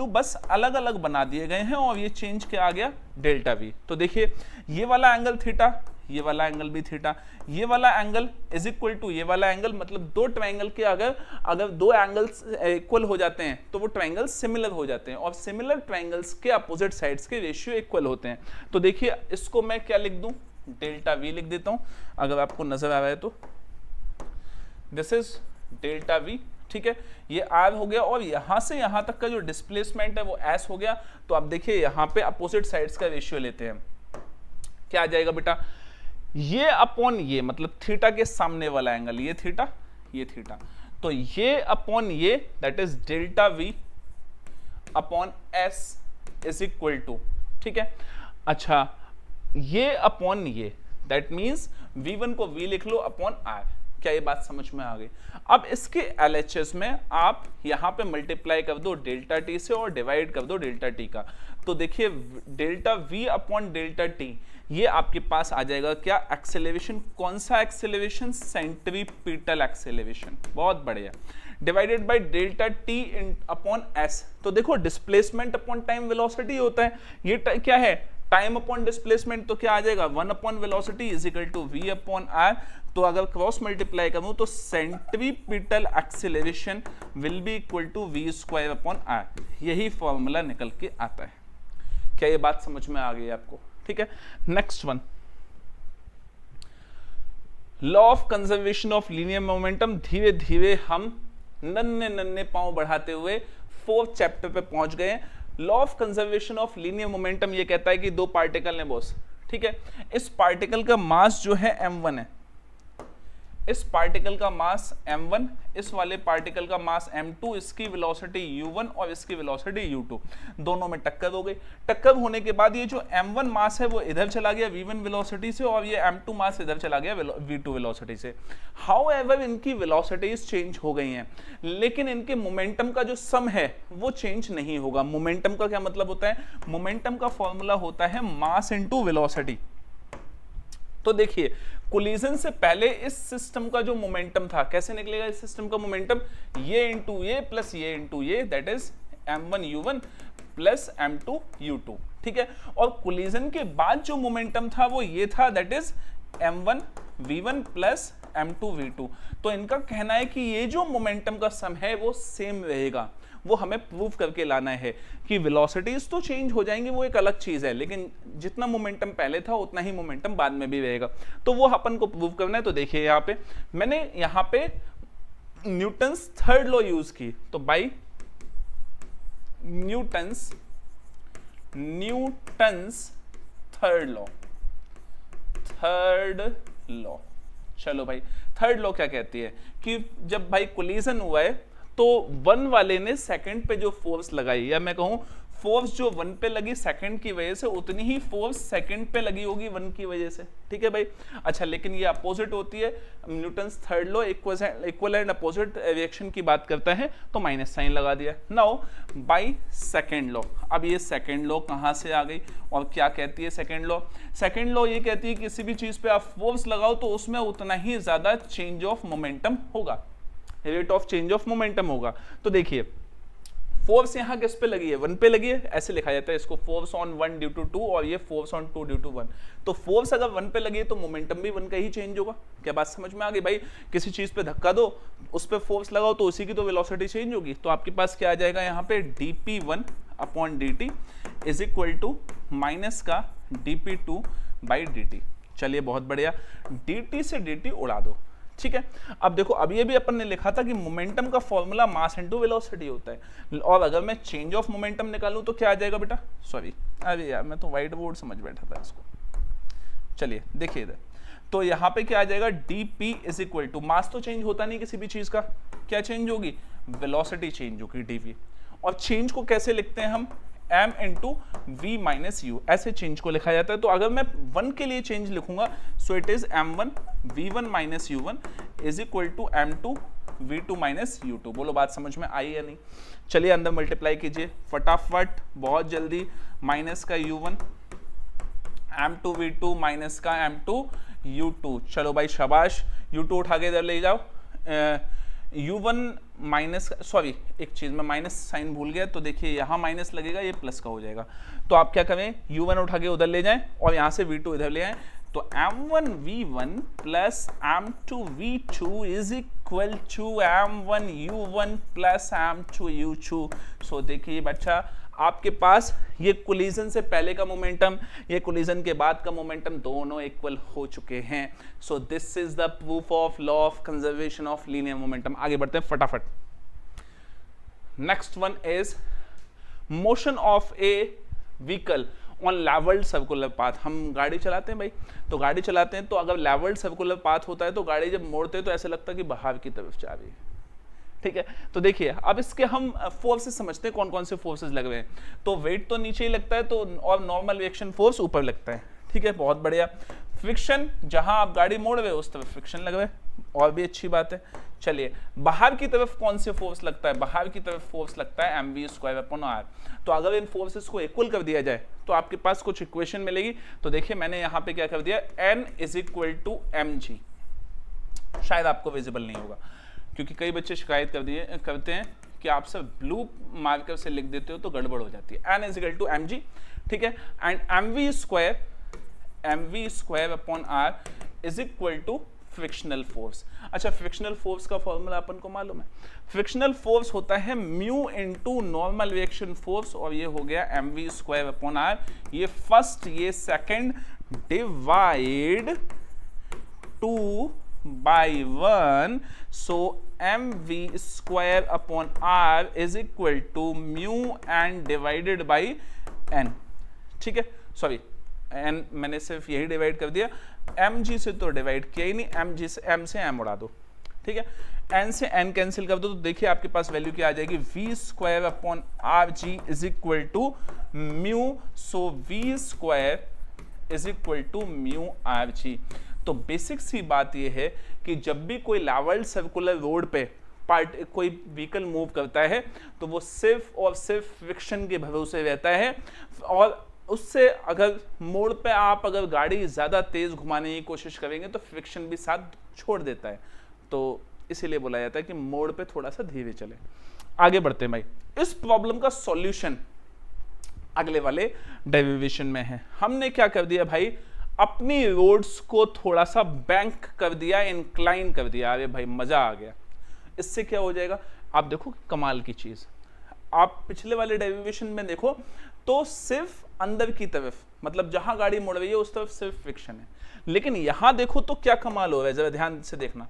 [SPEAKER 1] बस अलग अलग बना दिए गए हैं और ये चेंज क्या आ गया, डेल्टा v। तो देखिए ये वाला एंगल थीटा, ये वाला एंगल भी थीटा, ये वाला एंगल इज इक्वल टू ये वाला एंगल। मतलब दो ट्रायंगल के अगर दो एंगल्स इक्वल हो जाते हैं तो वो ट्रायंगल्स सिमिलर हो जाते हैं, और सिमिलर ट्रायंगल्स के अपोजिट साइड्स के रेशियो इक्वल होते हैं। तो देखिए इसको मैं क्या लिख दूं, डेल्टा वी लिख देता हूं, अगर आपको नजर आ रहा है तो दिस इज डेल्टा वी। ठीक है, ये आर हो गया और यहां से यहां तक का जो डिस्प्लेसमेंट है वो एस हो गया। तो आप देखिए यहां पे अपोजिट साइड्स का रेशियो लेते हैं, क्या आ जाएगा बेटा, ये अपॉन ये, मतलब थीटा के सामने वाला एंगल, ये थीटा, ये थीटा, तो ये अपॉन ये, that is delta v upon s is equal to, ठीक है। अच्छा ये अपॉन ये, दैट मींस v1 को v लिख लो अपॉन r। क्या ये बात समझ में आ गई। अब इसके LHS में आप यहां पे मल्टीप्लाई कर दो डेल्टा टी से और डिवाइड कर दो डेल्टा टी का। तो देखिए delta v upon delta T, ये आपके पास आ जाएगा क्या, एक्सेलरेशन। कौन सा एक्सेलरेशन, सेंट्रीपिटल एक्सेलरेशन, बहुत बढ़िया, divided by delta T upon S. तो देखो डिस्प्लेसमेंट अपॉन टाइम वेलोसिटी होता है, ये क्या है, टाइम अपॉन डिस्प्लेसमेंट, तो क्या आ जाएगा 1 upon velocity is equal to v upon r। तो अगर क्रॉस मल्टीप्लाई करूं तो centripetal acceleration will be equal to v square upon r। यही फॉर्मूला निकल के आता है। क्या ये बात समझ में आ गई आपको, ठीक है। Next one, law of conservation of linear momentum. धीरे धीरे हम नन्हे नन्हे पांव बढ़ाते हुए 4th चैप्टर पे पहुंच गए। Law of conservation of linear momentum ये कहता है कि दो पार्टिकल ने बॉस, ठीक है, इस पार्टिकल का मास जो है m1 है, इस पार्टिकल का मास m1, इस वाले पार्टिकल का मास m2, इसकी वेलोसिटी u1 और इसकी वेलोसिटी u2, दोनों में टक्कर हो गई। टक्कर होने के बाद ये जो m1 मास है वो इधर चला गया v1 वेलोसिटी से, और ये m2 मास इधर चला गया v2 वेलोसिटी से। हाउएवर इनकी वेलोसिटीज चेंज हो गई हैं, लेकिन इनके मोमेंटम का जो सम है वो चेंज नहीं होगा। मोमेंटम का क्या मतलब होता है, मोमेंटम का फॉर्मूला होता है मास इनटू वेलोसिटी। तो देखिए कोलिजन से पहले इस सिस्टम का जो मोमेंटम था, कैसे निकलेगा इस सिस्टम का मोमेंटम, ये इंटू ये प्लस ये इंटू ये, that is m1 u1 plus m2 u2, ठीक है। और कोलिजन के बाद जो मोमेंटम था वो ये था, that is m1 v1 plus m2 v2। तो इनका कहना है कि ये जो मोमेंटम का सम है वो सेम रहेगा। वो हमें प्रूव करके लाना है कि वेलोसिटीज तो चेंज हो जाएंगी, वो एक अलग चीज है, लेकिन जितना मोमेंटम पहले था उतना ही मोमेंटम बाद में भी रहेगा। तो वो अपन को प्रूव करना है। तो देखिए यहाँ पे मैंने यहाँ पे न्यूटन्स थर्ड लॉ यूज की, तो बाई न्यूटन्स थर्ड लॉ। चलो भाई थर्ड लॉ क्या कहती है कि जब भाई कोलिजन हुआ है तो वन वाले ने सेकंड पे जो फोर्स लगाई, या मैं कहूं फोर्स जो वन पे लगी सेकंड की वजह से, उतनी ही फोर्स सेकंड पे लगी होगी वन की वजह से। ठीक है भाई। अच्छा, लेकिन ये अपोजिट होती है, Newton's third law equal and opposite reaction की बात करता है, तो माइनस साइन लगा दिया। नाउ बाय सेकंड लॉ, अब ये सेकंड लॉ कहां से आ गई और क्या कहती है सेकंड लॉ? सेकंड लॉ ये कहती है कि किसी भी चीज पे आप फोर्स लगाओ तो उसमें उतना ही ज्यादा चेंज ऑफ मोमेंटम होगा, rate of change of momentum होगा। तो देखिए फोर्स यहाँ किस पे लगी है? वन पे लगी है, ऐसे लिखा जाता है इसको, force on one due to two, और ये force on two due to one. तो फोर्स अगर वन पे लगी है तो मोमेंटम भी वन का ही चेंज होगा। क्या बात समझ में आ गई भाई? किसी चीज पे धक्का दो, उस पे फोर्स लगाओ तो उसी की तो वेलोसिटी चेंज होगी। तो आपके पास क्या आ जाएगा यहाँ पे, dp1 upon dt is equal to minus का dp2 बाई dt। चलिए बहुत बढ़िया, dt से dt उड़ा दो। ठीक है। अब देखो, अब ये भी अपन ने लिखा था कि मोमेंटम का फॉर्मूला मास इनटू वेलोसिटी होता है, और अगर मैं चेंज ऑफ मोमेंटम निकालूं तो क्या आ जाएगा बेटा? सॉरी, अरे यार मैं तो व्हाइट बोर्ड समझ बैठा था इसको। चलिए देखिए इधर, तो यहाँ पे क्या आ जाएगा, dp इज इक्वल टू, मास तो चेंज होता नहीं किसी भी चीज का, क्या चेंज होगी? वेलोसिटी चेंज होगी dv। और चेंज को कैसे लिखते हैं हम? m into v minus u, ऐसे चेंज को लिखा जाता है। तो अगर मैं वन के लिए चेंज लिखूंगा, so it is m1 v1 minus u1 is equal to m2 v2 minus u2। बोलो बात समझ में आई या नहीं? चलिए अंदर मल्टीप्लाई कीजिए फटाफट, बहुत जल्दी। माइनस का u1 m2 v2 माइनस का m2 u2। चलो भाई शाबाश, u2 उठा के इधर ले जाओ। u1 माइनस, सॉरी एक चीज में माइनस साइन भूल गया, तो देखिए यहाँ माइनस लगेगा, ये प्लस का हो जाएगा। तो आप क्या करें, u1 उठा के उधर ले जाएं और यहाँ से v2 इधर ले आए, तो m1 v1 plus m2 v2 is equal to m1 u1 plus m2 u2। So देखिए बच्चा, आपके पास ये कोलिजन से पहले का मोमेंटम, ये कोलिजन के बाद का मोमेंटम, दोनों इक्वल हो चुके हैं। So this is the proof of law of conservation of linear momentum. आगे बढ़ते हैं फटाफट। Next one is motion of a vehicle on levelled circular path. हम गाड़ी चलाते हैं भाई, तो गाड़ी चलाते हैं, तो अगर लेवल्ड सर्कुलर पाथ होता है तो गाड़ी जब मोड़ते हैं तो ऐसा लगता है कि बाहर की तरफ जा रही है। ठीक है, तो देखिए अब इसके हम फोर्सेस समझते हैं, कौन कौन से फोर्सेस लग रहे हैं। तो वेट तो नीचे ही लगता है, तो और नॉर्मल रिएक्शन फोर्स ऊपर लगता है। ठीक है, बहुत बढ़िया। फ्रिक्शन, जहां आप गाड़ी मोड़ रहे हो उस तरफ फ्रिक्शन लग रहा है, और भी अच्छी बात है। चलिए बाहर की तरफ कौन से फोर्स लगता है? बाहर की तरफ फोर्स लगता है mv स्क्वायर अपॉन r। तो अगर इन फोर्सेस को इक्वल कर दिया जाए तो आपके पास कुछ इक्वेशन मिलेगी। तो देखिए मैंने यहाँ पे क्या कर दिया, n is equal to mg। शायद आपको विजिबल नहीं होगा, क्योंकि कई बच्चे शिकायत करते हैं कि आप सब ब्लू मार्कर से लिख देते हो तो गड़बड़ हो जाती है। n is equal to mg। ठीक है, and mv square upon r is equal to frictional force. अच्छा, फ्रिक्शनल फोर्स का फॉर्मूला अपन को मालूम है। फ्रिक्शनल फोर्स होता है mu into normal reaction force, और ये हो गया mv स्क्वायर अपॉन r। ये फर्स्ट, ये second divide 2 by 1, so mv square upon r is equal to mu and divided by n। ठीक है, सॉरी n मैंने सिर्फ यही डिवाइड कर दिया, mg से तो डिवाइड किया ही नहीं, mg से m से m उड़ा दो। ठीक है, n से n कैंसिल कर दो, तो देखिए आपके पास वैल्यू क्या आ जाएगी, v square upon r g is equal to mu, so v square is equal to mu r g. तो बेसिक सी बात यह है कि जब भी कोई लेवल्ड सर्कुलर रोड पे कोई व्हीकल मूव करता है तो वो सिर्फ और सिर्फ फ्रिक्शन के भरोसे रहता है, और उससे अगर मोड़ पे आप अगर गाड़ी ज़्यादा तेज़ घुमाने की कोशिश करेंगे तो फ्रिक्शन भी साथ छोड़ देता है। तो इसीलिए बोला जाता है कि मोड़ पे थोड़ा सा धीरे चले। आगे बढ़ते हैं भाई, इस प्रॉब्लम का सॉल्यूशन अगले वाले डेरिवेशन में है। हमने क्या कर दिया भाई, अपनी रोड्स को थोड़ा सा बैंक कर दिया, इंक्लाइन कर दिया। अरे भाई मजा आ गया। इससे क्या हो जाएगा, आप देखो कमाल की चीज, आप पिछले वाले डेरिवेशन में देखो तो सिर्फ अंदर की तरफ, मतलब जहां गाड़ी मुड़ रही है उस तरफ सिर्फ फ्रिक्शन है, लेकिन यहां देखो तो क्या कमाल हो रहा है, जरा ध्यान से देखना।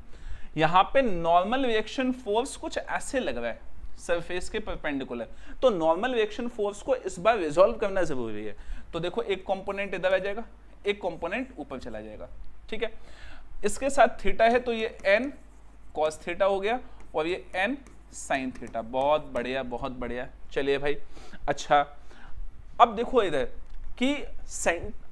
[SPEAKER 1] यहां पे नॉर्मल रिएक्शन फोर्स कुछ ऐसे लग रहा है सरफेस के परपेंडिकुलर, तो नॉर्मल रिएक्शन फोर्स को इस बार रिजॉल्व करना जरूरी है। तो देखो एक कंपोनेंट इधर आ जाएगा, एक कंपोनेंट ऊपर चला जाएगा। ठीक है, इसके साथ थीटा है तो ये n cos थीटा हो गया और ये n sin थीटा। बहुत बढ़िया बहुत बढ़िया। चलिए भाई, अच्छा अब देखो इधर कि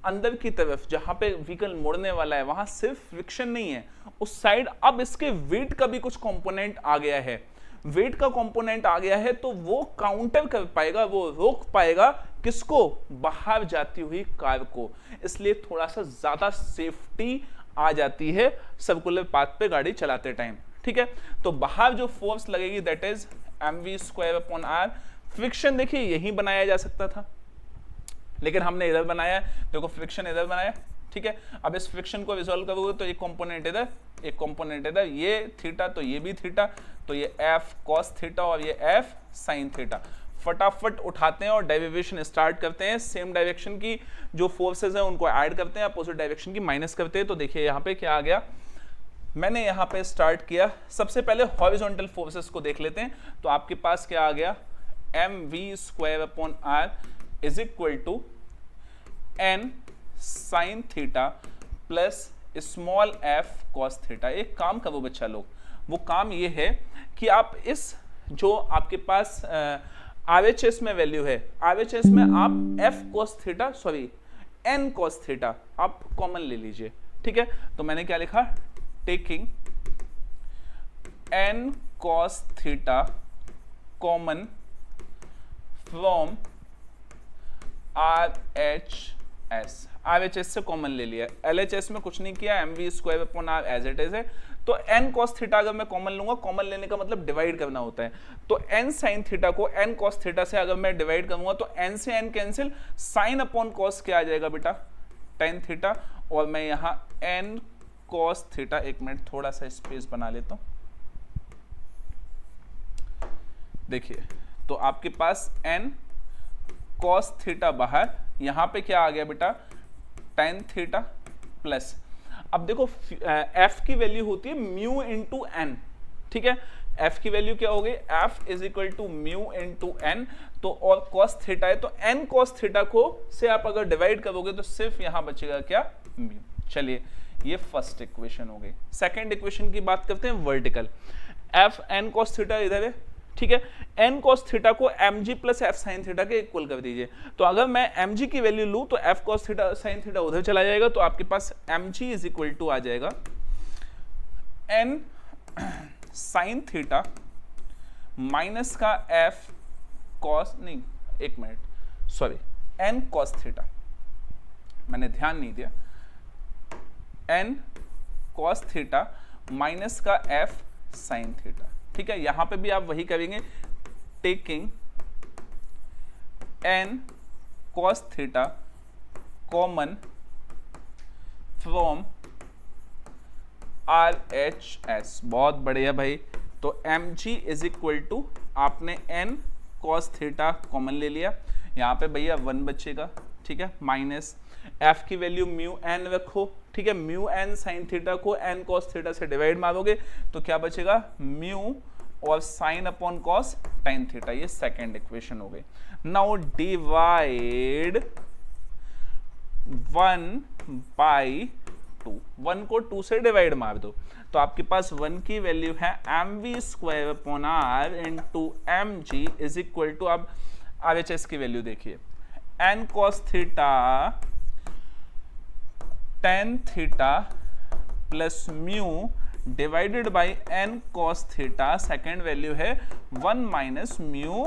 [SPEAKER 1] अंदर की तरफ जहां पे व्हीकल मुड़ने वाला है वहां सिर्फ फ्रिक्शन नहीं है, उस साइड अब इसके वेट का भी कुछ कंपोनेंट आ गया है। वेट का कंपोनेंट आ गया है तो वो काउंटर कर पाएगा, वो रोक पाएगा किसको, बाहर जाती हुई कार को। इसलिए थोड़ा सा ज्यादा सेफ्टी आ जाती है सर्कुलर पाथ पे गाड़ी चलाते टाइम, ठीक है। तो बाहर जो फोर्स लगेगी दैट इज mv²/r। फ्रिक्शन देखिए यही बनाया जा सकता था लेकिन हमने इधर बनाया, देखो फ्रिक्शन इधर बनाया, ठीक है। अब इस फ्रिक्शन को रिजॉल्व करोगे तो एक कंपोनेंट इधर, एक कंपोनेंट इधर, ये थीटा तो ये भी थीटा, तो ये f cos थीटा और ये f sin थीटा। फटाफट उठाते हैं और डेरिवेशन स्टार्ट करते हैं। सेम डायरेक्शन की जो फोर्सेस हैं उनको ऐड करते हैं, अपोजिट डायरेक्शन की माइनस करते हैं। तो देखिए यहाँ पे क्या आ गया, मैंने यहाँ पे स्टार्ट किया, सबसे पहले हॉरिजॉन्टल फोर्सेस को देख लेते हैं। तो आपके पास क्या आ गया, mv²/r is equal to n sin थीटा plus small f cos theta. एक काम करो बच्चा लोग, वो काम ये है कि आप इस जो आपके पास RHS में वैल्यू है, RHS में आप f cos theta sorry n cos theta आप कॉमन ले लीजिए, ठीक है। तो मैंने क्या लिखा, taking n cos theta common from RHS से कॉमन ले लिया, LHS में कुछ नहीं किया, mv²/r एज इट इज है। तो n cos थीटा अगर मैं कॉमन लूंगा, कॉमन लेने का मतलब डिवाइड करना होता है, तो n sin थीटा को n cos थीटा से अगर मैं डिवाइड करूंगा तो n से n cancel, sin upon cos क्या आ जाएगा बेटा, tan थीटा। और मैं यहां n cos थीटा, एक मिनट थोड़ा सा स्पेस बना लेता हूं, देखिए तो आपके पास n cos थीटा बाहर, यहां पे क्या आ गया बेटा, tan थीटा प्लस, अब देखो f की वैल्यू होती है म्यू इंटू n, ठीक है। f की वैल्यू क्या हो गई, f is equal to mu into n, तो और cos थीटा है तो n cos थीटा को से आप अगर डिवाइड करोगे तो सिर्फ यहां बचेगा क्या, म्यू। चलिए ये फर्स्ट इक्वेशन हो गई। सेकंड इक्वेशन की बात करते हैं, vertical. f n cos theta इधर है, ठीक है। n cos थीटा को mg plus f sin theta के इक्वल कर दीजिए। तो अगर मैं mg की वैल्यू लूं तो f cos theta sin theta उधर चला जाएगा, तो आपके पास mg इज इक्वल टू आ जाएगा n sin थीटा माइनस का f cos, नहीं एक minute sorry, n cos theta, मैंने ध्यान नहीं दिया, n cos थीटा माइनस का f sin थीटा, ठीक है। यहां पे भी आप वही करेंगे, taking n cos theta common from RHS। बहुत बढ़िया भाई, तो mg इज इक्वल टू, आपने n cos थीटा कॉमन ले लिया, यहां पे भैया 1 बचेगा, ठीक है, माइनस f की वैल्यू म्यू n रखो, ठीक है। म्यू n sin थीटा को n cos थीटा से डिवाइड मारोगे तो क्या बचेगा, म्यू और sin upon cos tan theta. ये सेकेंड इक्वेशन हो गई। नाउ डिवाइड 1/2, 1 को 2 से डिवाइड मार दो तो आपके पास 1 की वैल्यू है mv²/r into mg is equal to, अब RHS की वैल्यू देखिए, n cos theta tan theta plus mu divided by n cos theta, second value है 1 minus mu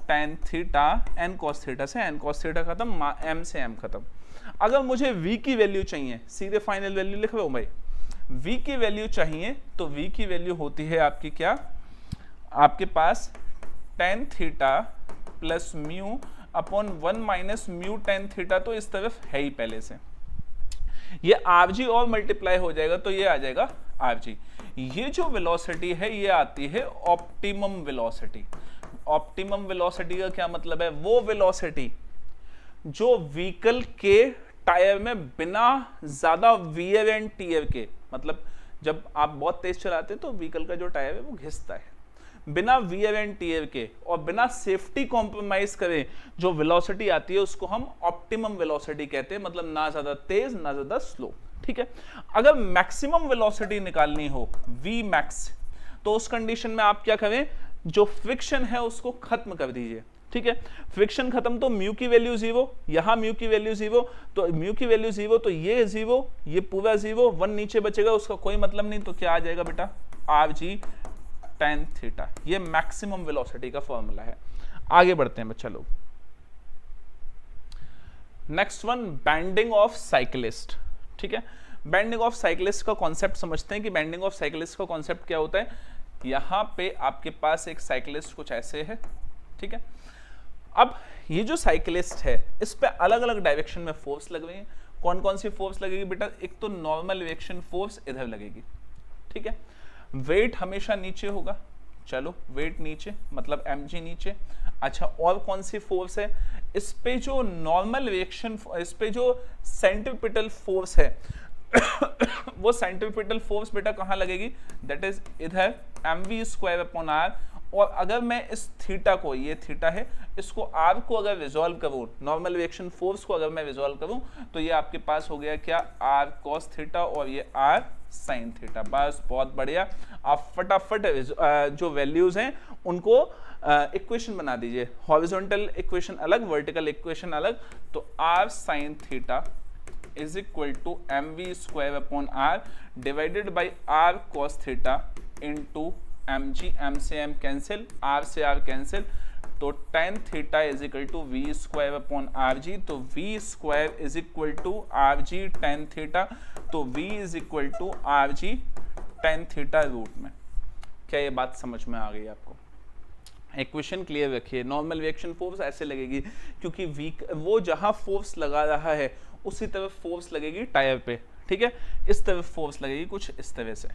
[SPEAKER 1] tan theta, n cos theta से n cos थीटा खत्म, m से m खत्म। अगर मुझे v की वैल्यू चाहिए, सीधे फाइनल वैल्यू लिख रहा हूं भाई, v की वैल्यू चाहिए तो v की वैल्यू होती है आपकी क्या, आपके पास tan theta plus mu upon 1 minus mu tan theta, तो इस तरफ है ही पहले से, ये rg और मल्टीप्लाई हो जाएगा तो ये आ जाएगा rg। ये जो वेलोसिटी है ये आती है ऑप्टिमम वेलोसिटी। ऑप्टिमम वेलोसिटी का क्या मतलब है, वो वेलोसिटी जो व्हीकल के टायर में बिना ज्यादा वियर एंड टीयर के, मतलब जब आप बहुत तेज चलाते हैं तो व्हीकल का जो टायर है वो घिसता है, बिना वियर एंड टीयर के और बिना सेफ्टी कॉम्प्रोमाइज करे जो वेलोसिटी आती है उसको हम ऑप्टिमम वेलोसिटी कहते हैं, मतलब ना ज्यादा तेज ना ज्यादा स्लो, ठीक है। अगर मैक्सिमम वेलोसिटी निकालनी हो v मैक्स, तो उस कंडीशन में आप क्या करें, जो फ्रिक्शन है उसको खत्म कर दीजिए, ठीक है। फ्रिक्शन खत्म तो म्यू की वैल्यू 0, यहां म्यू की वैल्यू 0, तो म्यू की वैल्यू 0, तो ये 0, ये पूरा 0, 1 नीचे बचेगा, उसका कोई मतलब नहीं, तो क्या आ जाएगा बेटा, आर जी tan थीटा। ये मैक्सिमम वेलोसिटी का फॉर्मूला है। आगे बढ़ते हैं बच्चा लोग। Next one, bending of cyclist, ठीक है। बैंडिंग ऑफ साइकिलिस्ट का कॉन्सेप्ट समझते हैं कि बैंडिंग ऑफ साइकिलिस्ट का कॉन्सेप्ट क्या होता है। यहां पे आपके पास एक साइकिलिस्ट कुछ ऐसे है, ठीक है। अब ये जो साइकिलिस्ट है, इस पे अलग अलग डायरेक्शन में फोर्स लग रही है। कौन कौन सी फोर्स लगेगी बेटा, एक तो नॉर्मल रिएक्शन फोर्स इधर लगेगी, ठीक है। वेट हमेशा नीचे होगा, चलो वेट नीचे मतलब mg नीचे। अच्छा, और कौन सी फोर्स है, इस पे जो नॉर्मल रिएक्शन, इस पे जो सेंट्रीपिटल फोर्स है वो सेंट्रीपिटल फोर्स बेटा कहाँ लगेगी, दैट इज इधर mv²/r। और अगर मैं इस थीटा को, ये थीटा है, इसको आर को अगर रिजॉल्व करूं, नॉर्मल रिएक्शन फोर्स को अगर मैं रिजॉल्व करूं, तो ये आपके पास हो गया क्या, आर कॉस थीटा और ये आर साइन थीटा। बस बहुत बढ़िया, आप फटाफट जो वैल्यूज हैं उनको इक्वेशन बना दीजिए। हॉरिजॉन्टल इक्वेशन अलग, वर्टिकल इक्वेशन अलग। तो r sine theta is equal to mv²/r divided by r cos theta into mg, m से m कैंसिल, r से r कैंसिल, तो tan theta is equal to v²/rg। तो v² is equal to rg tan theta, तो v is equal to rg tan theta root में। क्या ये बात समझ में आ गई आपको? इक्वेशन क्लियर रखिए। नॉर्मल रिएक्शन फोर्स ऐसे लगेगी, क्योंकि वो जहां फोर्स लगा रहा है उसी तरफ फोर्स लगेगी टायर पे, ठीक है। इस तरफ फोर्स लगेगी कुछ इस तरह से,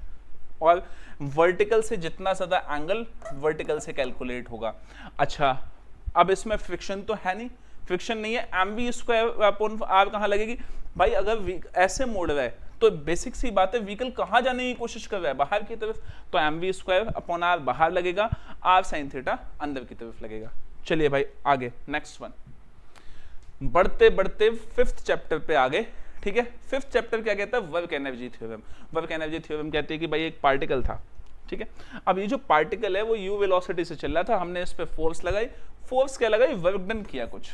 [SPEAKER 1] और वर्टिकल से जितना ज्यादा एंगल वर्टिकल से कैलकुलेट होगा। अच्छा, अब इसमें फ्रिक्शन तो है नहीं, फ्रिक्शन नहीं है, mv²/r कहाँ लगेगी भाई, अगर ऐसे मोड़ रहा है तो बेसिक सी बात है, व्हीकल कहाँ जाने की कोशिश कर रहा है, बाहर की तरफ, तो mv²/r बाहर लगेगा, r sin थीटा अंदर की तरफ लगेगा। चलिए भाई आगे, नेक्स्ट वन। बढ़ते बढ़ते 5th चैप्टर पे आगे, ठीक है। 5th चैप्टर क्या कहता है, work energy theorem. Work energy theorem कहते हैं कि भाई एक पार्टिकल था, ठीक है। अब ये जो पार्टिकल है वो u वेलोसिटी से चल रहा था, हमने इस पे फोर्स लगाई। फोर्स क्या लगाई, वर्क डन किया, कुछ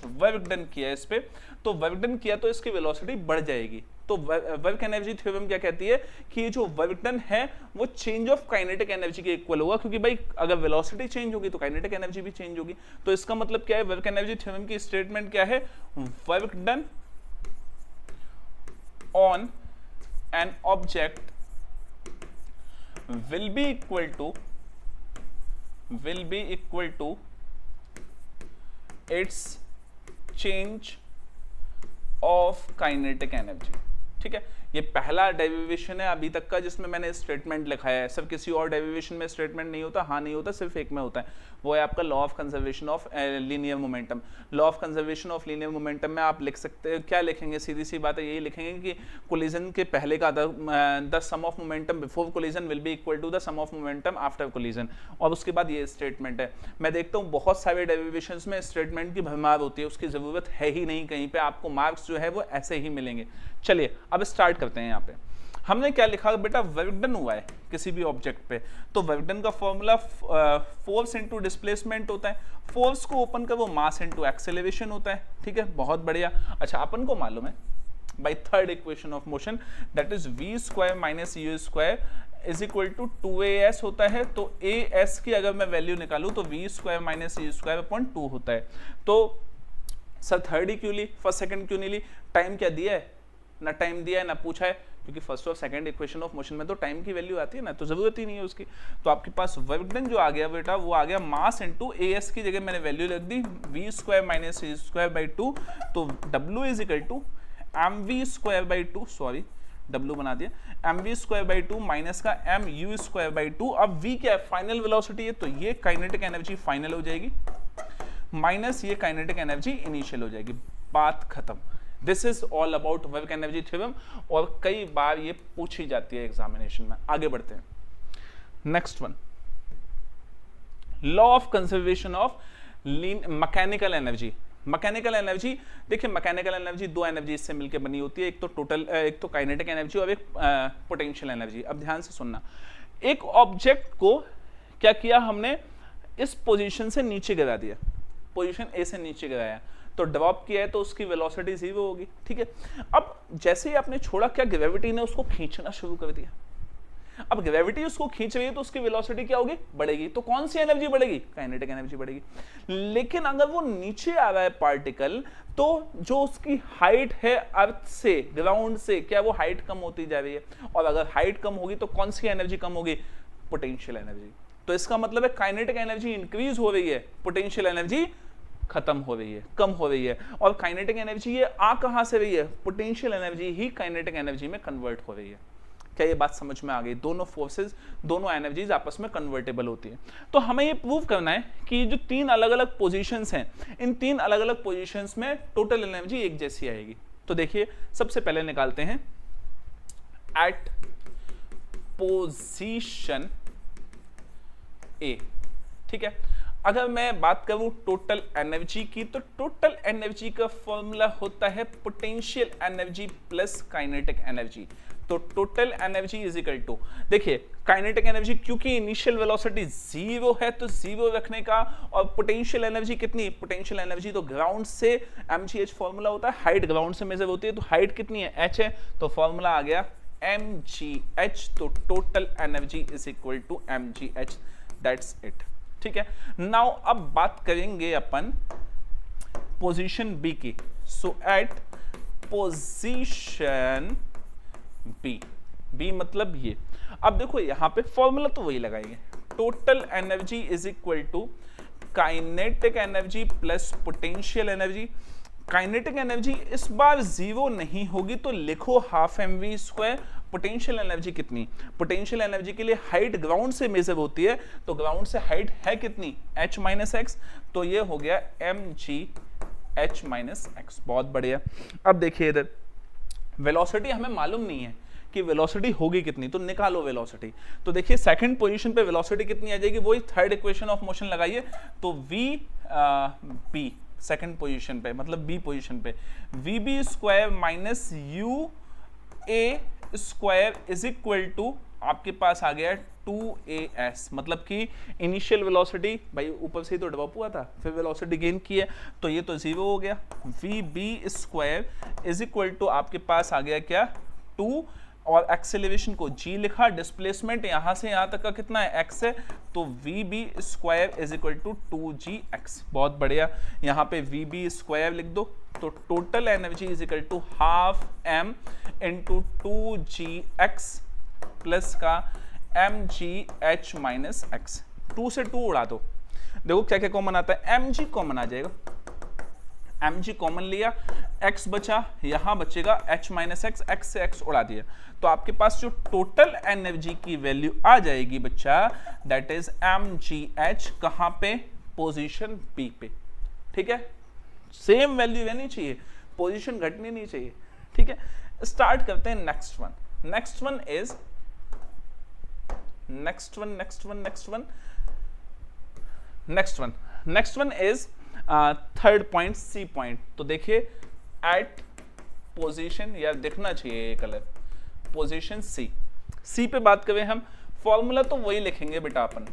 [SPEAKER 1] वर्क डन किया इस पे, तो वर्क डन किया तो इसकी वेलोसिटी बढ़ जाएगी। तो वर्क एनर्जी थ्योरम क्या कहती है कि ये जो वर्क डन है वो चेंज ऑफ काइनेटिक एनर्जी के इक्वल होगा, क्योंकि भाई अगर वेलोसिटी चेंज होगी तो काइनेटिक एनर्जी भी चेंज होगी। तो इसका मतलब क्या है, वर्क एनर्जी थ्योरम की स्टेटमेंट क्या है, work done on an object will be equal to its change of kinetic energy, ठीक है। ये पहला डेरिवेशन है अभी तक का जिसमें मैंने स्टेटमेंट लिखाया है। सर किसी और डेरिवेशन में स्टेटमेंट नहीं होता? हाँ नहीं होता, सिर्फ एक में होता है, वो है आपका law of conservation of linear momentum. Law of conservation of linear momentum में आप लिख सकते हैं, क्या लिखेंगे, सीधी सी बात है, यही लिखेंगे कि कोलिजन के पहले का the sum of momentum before collision will be equal to the sum of momentum after collision, और उसके बाद ये स्टेटमेंट है। मैं देखता हूँ बहुत सारे डेरिवेशंस में स्टेटमेंट की भरमार होती है, उसकी जरूरत है ही नहीं कहीं पे, आपको मार्क्स जो है वो ऐसे ही मिलेंगे। चलिए अब स्टार्ट करते हैं। यहाँ पे हमने क्या लिखा बेटा, वर्क डन हुआ है किसी भी ऑब्जेक्ट पे, तो वर्क डन का फॉर्मूला फोर्स इनटू डिस्प्लेसमेंट होता है। फोर्स को ओपन कर वो मास इनटू एक्सेलरेशन होता है, ठीक है, बहुत बढ़िया। अच्छा, अपन को मालूम है by third equation of motion, that is v² - u² is equal to 2as होता है। तो as की अगर मैं वैल्यू निकालूं तो v² - u²/2 होता है। तो सर थर्ड ही क्यों ली, फर्स्ट सेकंड क्यों नहीं ली? टाइम क्या दिया है, ना टाइम दिया है ना पूछा है, क्योंकि फर्स्ट और सेकंड इक्वेशन ऑफ मोशन में तो टाइम की वैल्यू आती है ना, तो जरूरत ही नहीं है उसकी। तो आपके पास वर्क डन जो आ गया बेटा, वो आ गया मास इनटू as की जगह मैंने वैल्यू रख दी v² - u²/2, तो w is equal to mv²/2, sorry w बना दिया, mv²/2 माइनस का mu²/2। अब v क्या है, फाइनल वेलोसिटी है, तो ये काइनेटिक एनर्जी फाइनल हो जाएगी, माइनस ये काइनेटिक एनर्जी इनिशियल हो जाएगी, बात खत्म। This is all about work energy theorem, और कई बार ये पूछी जाती है एग्जामिनेशन में। आगे बढ़ते हैं, next one, law of conservation of mechanical energy. Mechanical energy, देखिए मैकेनिकल एनर्जी दो एनर्जी से मिलकर बनी होती है, एक तो काइनेटिक एनर्जी और एक पोटेंशियल एनर्जी। अब ध्यान से सुनना, एक ऑब्जेक्ट को क्या किया हमने, इस पोजीशन से नीचे गिरा दिया, पोजीशन ए से नीचे गिराया, तो ड्रॉप किया है तो उसकी वेलोसिटी 0 होगी, ठीक है। अब जैसे ही आपने छोड़ा, क्या ग्रेविटी ने उसको खींचना शुरू कर दिया। अब ग्रेविटी उसको खींच रही है तो उसकी वेलोसिटी क्या होगी, बढ़ेगी। तो कौन सी एनर्जी बढ़ेगी, काइनेटिक एनर्जी बढ़ेगी। लेकिन अगर वो नीचे आ रहा है पार्टिकल, तो जो उसकी हाइट है अर्थ से, ग्राउंड से, क्या वो हाइट कम होती जा रही है, और अगर हाइट कम होगी तो कौन सी एनर्जी कम होगी, पोटेंशियल एनर्जी। तो इसका मतलब है काइनेटिक एनर्जी इंक्रीज हो रही है, पोटेंशियल एनर्जी खत्म हो रही है, कम हो रही है। और काइनेटिक एनर्जी ये आ कहां से रही है, पोटेंशियल एनर्जी ही काइनेटिक एनर्जी में कन्वर्ट हो रही है। क्या ये बात समझ में आ गई? दोनों फोर्सेस, दोनों एनर्जीज आपस में कन्वर्टेबल होती है। तो हमें ये प्रूव करना है कि जो 3 अलग अलग पोजीशंस हैं, इन 3 अलग अलग पोजीशंस में टोटल एनर्जी एक जैसी आएगी। तो देखिए सबसे पहले निकालते हैं एट पोजीशन ए, ठीक है। अगर मैं बात करूं टोटल एनर्जी की, तो टोटल एनर्जी का फॉर्मूला होता है potential energy plus kinetic energy. तो total energy is equal to, देखिए काइनेटिक एनर्जी क्योंकि इनिशियल वेलोसिटी 0 है तो 0 रखने का, और पोटेंशियल एनर्जी कितनी, पोटेंशियल एनर्जी तो ग्राउंड से mgh फॉर्मूला होता है, हाइट ग्राउंड से मेजर होती है, तो हाइट कितनी है, h है, तो फॉर्मूला आ गया mgh। तो total energy is equal to mgh, that's it, ठीक है। नाउ अब बात करेंगे अपन पोजीशन बी की। सो एट पोजीशन बी मतलब ये, अब देखो यहां पे फॉर्मूला तो वही लगाएंगे, total energy is equal to kinetic energy plus potential energy. Kinetic energy इस बार 0 नहीं होगी तो लिखो हाफ mv²। पोटेंशियल एनर्जी कितनी, पोटेंशियल एनर्जी के लिए हाइट ग्राउंड से मेजर होती है, तो ग्राउंड से हाइट है कितनी, h माइनस एक्स, तो ये हो गया mgh माइनस एक्स। बहुत बढ़िया। अब देखिए इधर वेलोसिटी हमें मालूम नहीं है कि वेलोसिटी होगी कितनी, तो निकालो वेलोसिटी। तो देखिए सेकंड पोजीशन पे वेलोसिटी कितनी आ जाएगी, वही थर्ड इक्वेशन ऑफ मोशन लगाइए, तो v सेकंड पोजीशन पे, मतलब बी पोजीशन पे, vb² minus ua² is equal to आपके पास आ गया 2as, मतलब कि इनिशियल वेलोसिटी भाई ऊपर से ही तो ड्रॉप हुआ था, फिर वेलोसिटी गेन की है, तो ये तो 0 हो गया। vb² इज इक्वल टू आपके पास आ गया क्या, 2, और एक्सेलरेशन को g लिखा, डिस्प्लेसमेंट यहां से यहां तक का कितना है, x है, तो vb² is equal to 2gx। बहुत बढ़िया, यहां पे vb² लिख दो, तो total energy is equal to half m into 2gx plus का mgh माइनस एक्स। 2 से 2 उड़ा दो, देखो क्या क्या कॉमन आता है, mg कॉमन आ जाएगा, mg कॉमन लिया, x बचा, यहां बचेगा h माइनस एक्स, x से x उड़ा दिया, तो आपके पास जो टोटल एनर्जी की वैल्यू आ जाएगी बच्चा, दैट इज mgh, कहां पे, पोजीशन बी पे, ठीक है। सेम वैल्यू रहनी चाहिए, पोजीशन घटनी नहीं चाहिए, ठीक है। स्टार्ट करते हैं next one. Next one is third point, C point. तो देखिए एट पोजीशन, यार देखना चाहिए ये कलर, पोजीशन सी पे बात करें हम, फॉर्मूला तो वही लिखेंगे बेटा अपन,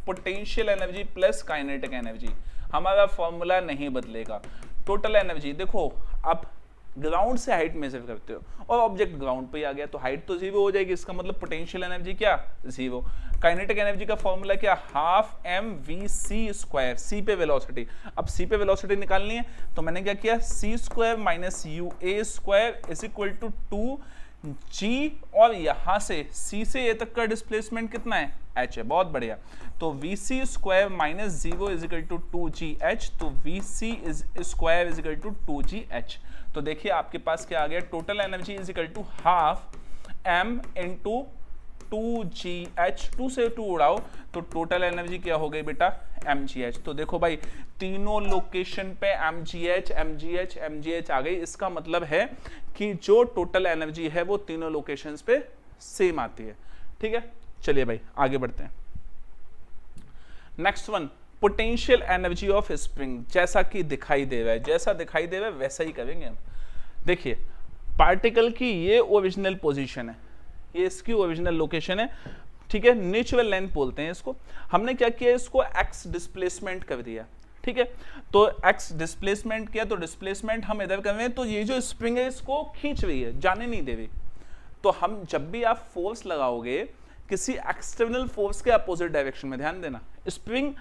[SPEAKER 1] potential energy plus kinetic energy, हमारा फॉर्मूला नहीं बदलेगा। टोटल एनर्जी देखो, अब ग्राउंड से हाइट मेजर करते हो और ऑब्जेक्ट ग्राउंड पे आ गया, तो हाइट तो 0 हो जाएगी, इसका मतलब पोटेंशियल एनर्जी क्या, 0। काइनेटिक एनर्जी का फॉर्मूला क्या, हाफ mvc², सी पे वेलोसिटी। अब सी पे वेलोसिटी निकालनी है, तो मैंने क्या किया, c² minus ua² is equal to 2g, और यहां से c से a तक का डिस्प्लेसमेंट कितना है, h है। बहुत बढ़िया, तो vc² minus 0 is equal to 2gh, तो vc² is equal to 2gh। तो देखिए आपके पास क्या आ गया, total energy is equal to half m into 2gh, 2 से 2 उड़ाओ, तो टोटल एनर्जी क्या हो गई बेटा, mgh। तो देखो भाई तीनों लोकेशन पे mgh आ गई, इसका मतलब है कि जो टोटल एनर्जी है वो तीनों लोकेशंस पे सेम आती है, ठीक है। चलिए भाई आगे बढ़ते हैं। Next one, potential energy of spring, जैसा कि दिखाई दे रहा है, जैसा दिखाई दे रहा है वैसा ही करेंगे हम। देखिए पार्टिकल की ये ओरिजिनल पोजीशन है, ये इसकी ओरिजिनल लोकेशन है, ठीक है, नेचुरल लेंथ बोलते हैं इसको। हमने क्या किया, इसको एक्स डिस्प्लेसमेंट कर दिया, ठीक है, तो एक्स डिस्प्लेसमेंट किया, तो डिस्प्लेसमेंट हम इधर कर रहे हैं, तो ये जो स्प्रिंग है इसको खींच रही है, जाने नहीं दे रही। तो हम जब भी आप फोर्स लगाओगे किसी एक्सटर्नल फोर्स के अपोजिट डायरेक्शन में, ध्यान देना, स्प्रिंग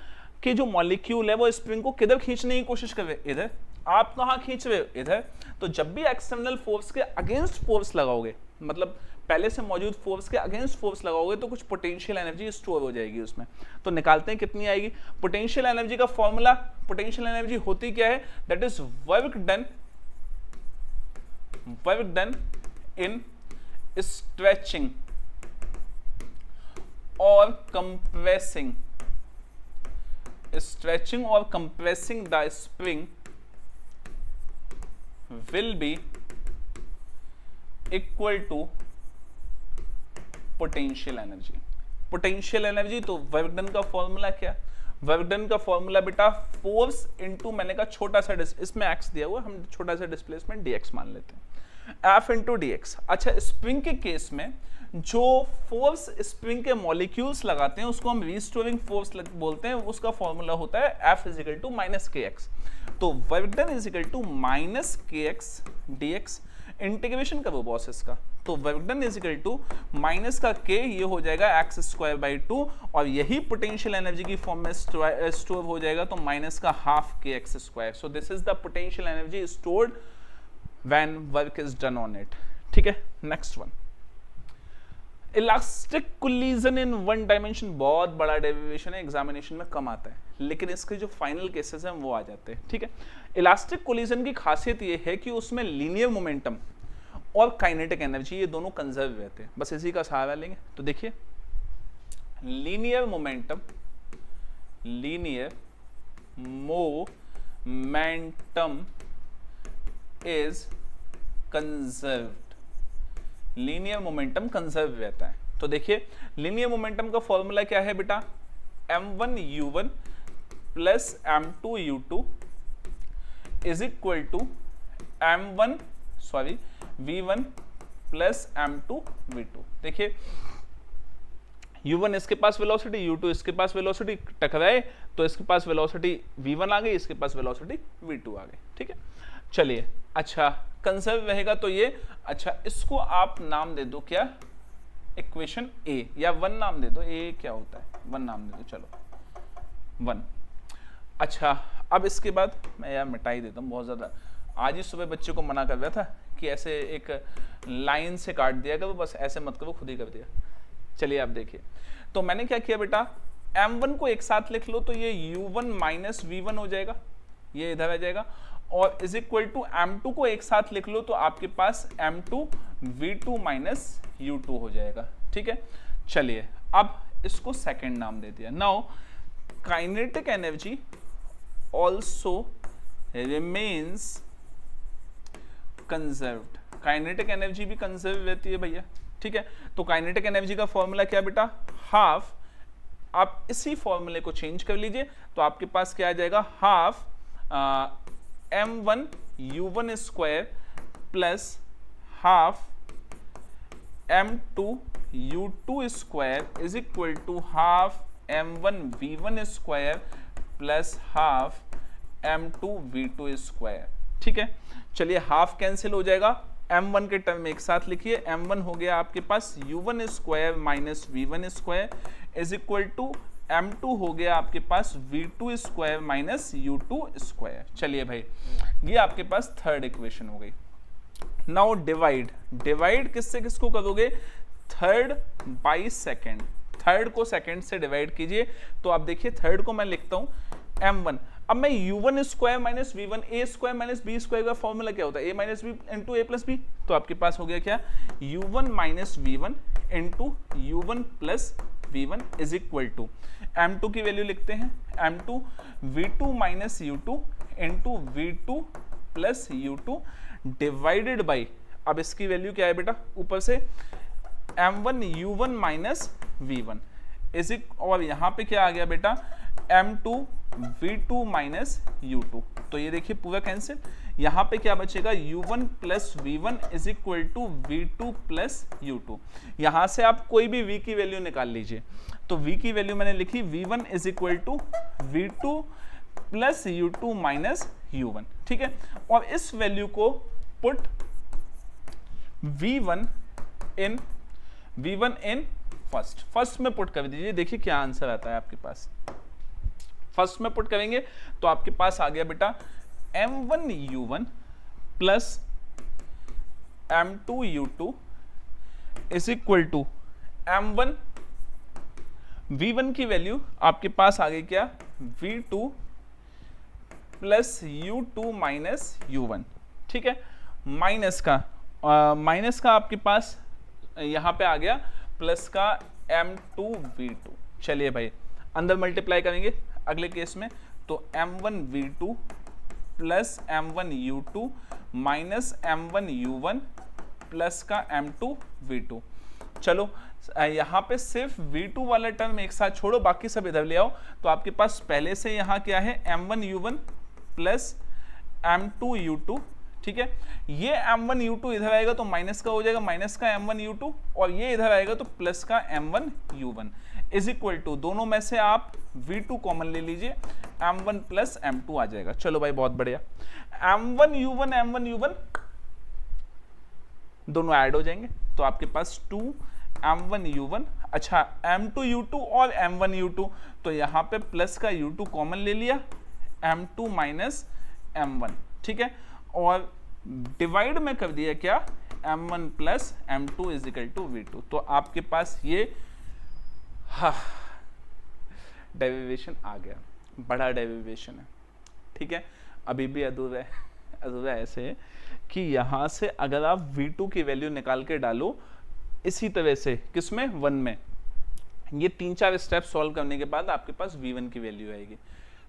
[SPEAKER 1] के जो मॉलिक्यूल है वो स्प्रिंग को किधर खींचने की कोशिश कर रहे, इधर। आप कहां खींच रहे हो, इधर। तो जब भी एक्सटर्नल फोर्स के अगेंस्ट फोर्स लगाओगे, मतलब पहले से मौजूद फोर्स के अगेंस्ट फोर्स लगाओगे, तो कुछ पोटेंशियल एनर्जी स्टोर हो जाएगी उसमें। तो निकालते हैं कितनी आएगी। पोटेंशियल एनर्जी का फॉर्मूला, पोटेंशियल एनर्जी होती क्या है, that is work done in stretching और compressing, stretching or compressing the spring will be equal to potential energy। potential energy तो वर्क डन का फॉर्मूला क्या, वर्क डन का फॉर्मूला बेटा फोर्स इनटू, मैंने कहा छोटा सा, इसमें एक्स दिया हुआ, हम छोटा सा डिस्प्लेसमेंट dx मान लेते हैं, F इंटू dx। अच्छा स्प्रिंग के केस में जो फोर्स स्प्रिंग के मॉलिक्यूल्स लगाते हैं उसको हम रीस्टोरिंग फोर्स बोलते हैं, उसका फॉर्मूला होता है F is equal to minus k x. तो work done is equal to minus k x dx। Integration करो बॉस इसका, तो work done is equal to minus का k, ये हो जाएगा एक्स स्क्वायर बाई 2, और यही पोटेंशियल एनर्जी की फॉर्म में स्टोर हो जाएगा, तो माइनस का हाफ के x square. So this is the potential energy stored when work is done on it, ठीक है। Next one, elastic collision in one dimension, बहुत बड़ा डेरिवेशन है, एग्जामिनेशन में कम आता है, लेकिन इसके जो फाइनल केसेस हैं वो आ जाते हैं, ठीक है। इलास्टिक कोलिजन की खासियत ये है कि उसमें लीनियर मोमेंटम और काइनेटिक एनर्जी ये दोनों कंजर्व रहते हैं, बस इसी का सहारा लेंगे। तो देखिए linear momentum is conserved, linear momentum conserve रहता है। तो देखिए लीनियर मोमेंटम का फॉर्मूला क्या है बेटा, m1u1 plus m2u2 is equal to v1 plus m2v2। देखिए u1 इसके पास वेलोसिटी, u2 इसके पास वेलोसिटी, टकराए तो इसके पास वेलोसिटी v1 आ गई, इसके पास वेलोसिटी v2 आ गई, ठीक है। चलिए अच्छा कंजर्व रहेगा तो ये, अच्छा इसको आप नाम दे दो क्या, इक्वेशन ए, या 1 नाम दे दो, ए क्या होता है 1 नाम दे दो, चलो 1। अच्छा अब इसके बाद मैं यार मिटा ही देता हूँ, बहुत ज़्यादा आज ही सुबह बच्चे को मना कर रहा था कि ऐसे एक लाइन से काट दिया करो, बस ऐसे मत करो, खुद ही कर दिया। चलिए आप देखिए, तो मैंने क्या किया बेटा, m1 को एक साथ लिख लो, तो ये u1 माइनस v1 हो जाएगा, ये इधर आ जाएगा, और इज इक्वल टू m2 को एक साथ लिख लो, तो आपके पास m2 v2 माइनस u2 हो जाएगा, ठीक है। चलिए अब इसको सेकंड नाम दे दिया। Now kinetic energy also remains conserved, kinetic energy भी कंजर्व रहती है भैया, ठीक है। तो काइनेटिक एनर्जी का फॉर्मूला क्या बेटा, हाफ, आप इसी फॉर्मूले को चेंज कर लीजिए, तो आपके पास क्या आ जाएगा, half m1 u1 square plus half m2 u2 square is equal to half m1 v1 square plus half m2 v2 square, ठीक है। चलिए हाफ कैंसिल हो जाएगा, m1 के टर्म में एक साथ लिखिए, m1 हो गया आपके पास u1 square minus v1 square is equal to m2 हो गया आपके पास v2 square minus u2 square. चलिए भाई ये आपके पास थर्ड इक्वेशन हो गई। नाउ डिवाइड, डिवाइड किससे किसको करोगे, थर्ड बाई सेकेंड, थर्ड को सेकेंड से डिवाइड कीजिए, तो आप देखिए थर्ड को मैं लिखता हूं m1, अब मैं u1 square minus v1, a square minus b square का फॉर्मूला क्या होता है, a minus b into a plus b, तो आपके पास हो गया क्या, u1 minus v1 into u1 plus v1 is equal to m2 की वैल्यू लिखते हैं, m2 v2 minus u2 into v2 plus u2 divided by, अब इसकी वैल्यू क्या है बेटा, ऊपर से m1 u1 minus v1 is, और यहां पे क्या आ गया बेटा, m2 v2 माइनस u2, तो ये देखिए पूरा कैंसिल। यहाँ पे क्या बचेगा, u1 plus V one is equal to V2 plus u2। यहाँ से आप कोई भी v की वैल्यू निकाल लीजिए, तो v की वैल्यू मैंने लिखी v1 is equal to V2 plus u2 minus u1, ठीक है। और इस वैल्यू को पुट v1 इन फर्स्ट में पुट कर दीजिए, देखिए क्या आंसर आता है आपके पास। फर्स्ट में पुट करेंगे तो आपके पास आ गया बेटा m1u1 plus m2u2 is equal to m1 v1 की वैल्यू आपके पास आ गई क्या, v2 plus u2 minus u1, ठीक है। माइनस का आपके पास यहां पे आ गया प्लस का m2v2। चलिए भाई अंदर मल्टीप्लाई करेंगे अगले केस में, तो m1v2 plus m1u2 minus m1u1 plus का m2v2। चलो यहाँ पे सिर्फ v2 वाला टर्म एक साथ छोड़ो, बाकी सब इधर ले आओ। तो आपके पास पहले से यहाँ क्या है, m1u1 प्लस m2u2, ठीक है। ये m1u2 इधर आएगा तो माइनस का हो जाएगा, माइनस का m1u2, और ये इधर आएगा तो प्लस का m1u1 इज इक्वल टू, दोनों में से आप v2 कॉमन ले लीजिए, m1 प्लस m2 आ जाएगा। चलो भाई बहुत बढ़िया, m1u1 दोनों ऐड हो जाएंगे, तो आपके पास 2 m1u1, अच्छा m2u2 और m1u2, तो यहाँ पे प्लस का u2 कॉमन ले लिया, m2 माइनस m1, ठीक है। और डिवाइड में कर दिया क्या, m1 plus m2 is equal to v2। तो आपके पास ये डेरिवेशन आ गया, बड़ा डेरिवेशन है, ठीक है। अभी भी अधूरा ऐसे है कि यहाँ से अगर आप v2 की वैल्यू निकाल के डालो इसी तरह से, किसमें, 1 में, ये 3-4 स्टेप सॉल्व करने के बाद आपके पास v1 की वैल्यू आएगी।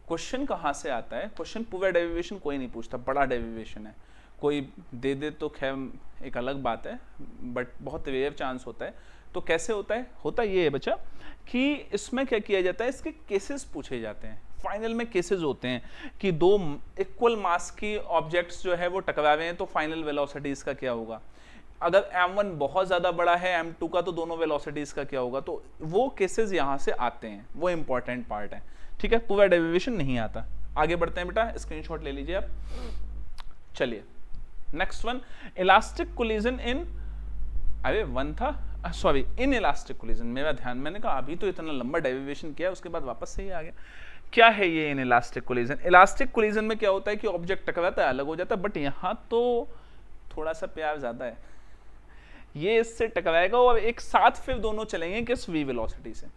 [SPEAKER 1] क्वेश्चन कहाँ से आता है, क्वेश्चन पूरा डेरिवेशन कोई नहीं पूछता, बड़ा डेरिवेशन है, कोई दे दे तो खैर एक अलग बात है, बट बहुत रेयर चांस होता है। तो कैसे होता है, होता ये है बच्चा कि इसमें क्या किया जाता है, इसके केसेस पूछे जाते हैं। फाइनल में केसेस होते हैं कि दो इक्वल मास की ऑब्जेक्ट्स जो है वो टकरा रहे हैं, तो फाइनल वेलोसिटीज का क्या होगा। अगर m1 बहुत ज़्यादा बड़ा है m2 का, तो दोनों वेलोसिटीज का क्या होगा। तो वो केसेस यहाँ से आते हैं, वो इंपॉर्टेंट पार्ट है, ठीक है। पूरा डेरिवेशन नहीं आता। आगे बढ़ते हैं बेटा, स्क्रीनशॉट ले लीजिए आप। चलिए नेक्स्ट वन, इलास्टिक कोलिजन इन, अरे वन था, सॉरी, इन इलास्टिक कोलिजन, मेरा ध्यान, मैंने कहा अभी तो इतना लंबा डेरिवेशन किया, उसके बाद वापस से ही आ गया। क्या है ये in elastic collision. Elastic collision में क्या होता है कि ऑब्जेक्ट टकराता है, अलग हो जाता है, बट यहाँ तो थोड़ा सा प्यार ज्यादा है, ये इससे टकराएगा और एक साथ फिर दोनों चलेंगे किस, v वेलोसिटी से।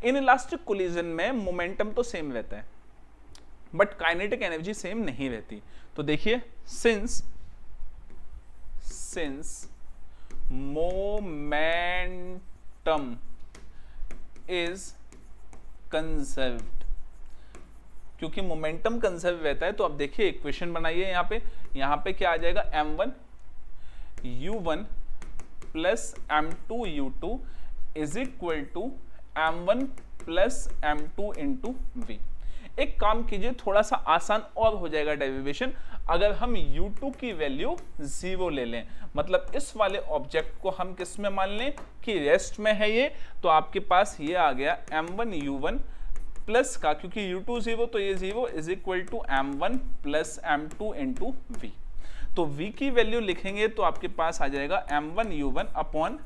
[SPEAKER 1] इन इलास्टिक कोलिजन में मोमेंटम तो सेम रहता है, बट काइनेटिक एनर्जी सेम नहीं रहती। तो देखिए, सिंस मोमेंटम इज कंजर्व्ड, क्योंकि मोमेंटम कंजर्व रहता है, तो अब देखिए इक्वेशन बनाइए यहाँ पे क्या आ जाएगा, m1u1 plus m2u2 is equal to m1 plus m2 into v। एक काम कीजिए, थोड़ा सा आसान और हो जाएगा डेरिवेशन, अगर हम u2 की वैल्यू 0 ले लें, मतलब इस वाले ऑब्जेक्ट को हम किस में मान लें कि रेस्ट में है ये, तो आपके पास ये आ गया m1u1 प्लस का, क्योंकि u2 0 तो ये 0 is equal to m1 plus m2 into v। तो v की वैल्यू लिखेंगे तो आपके पास आ जाएगा m1u1 upon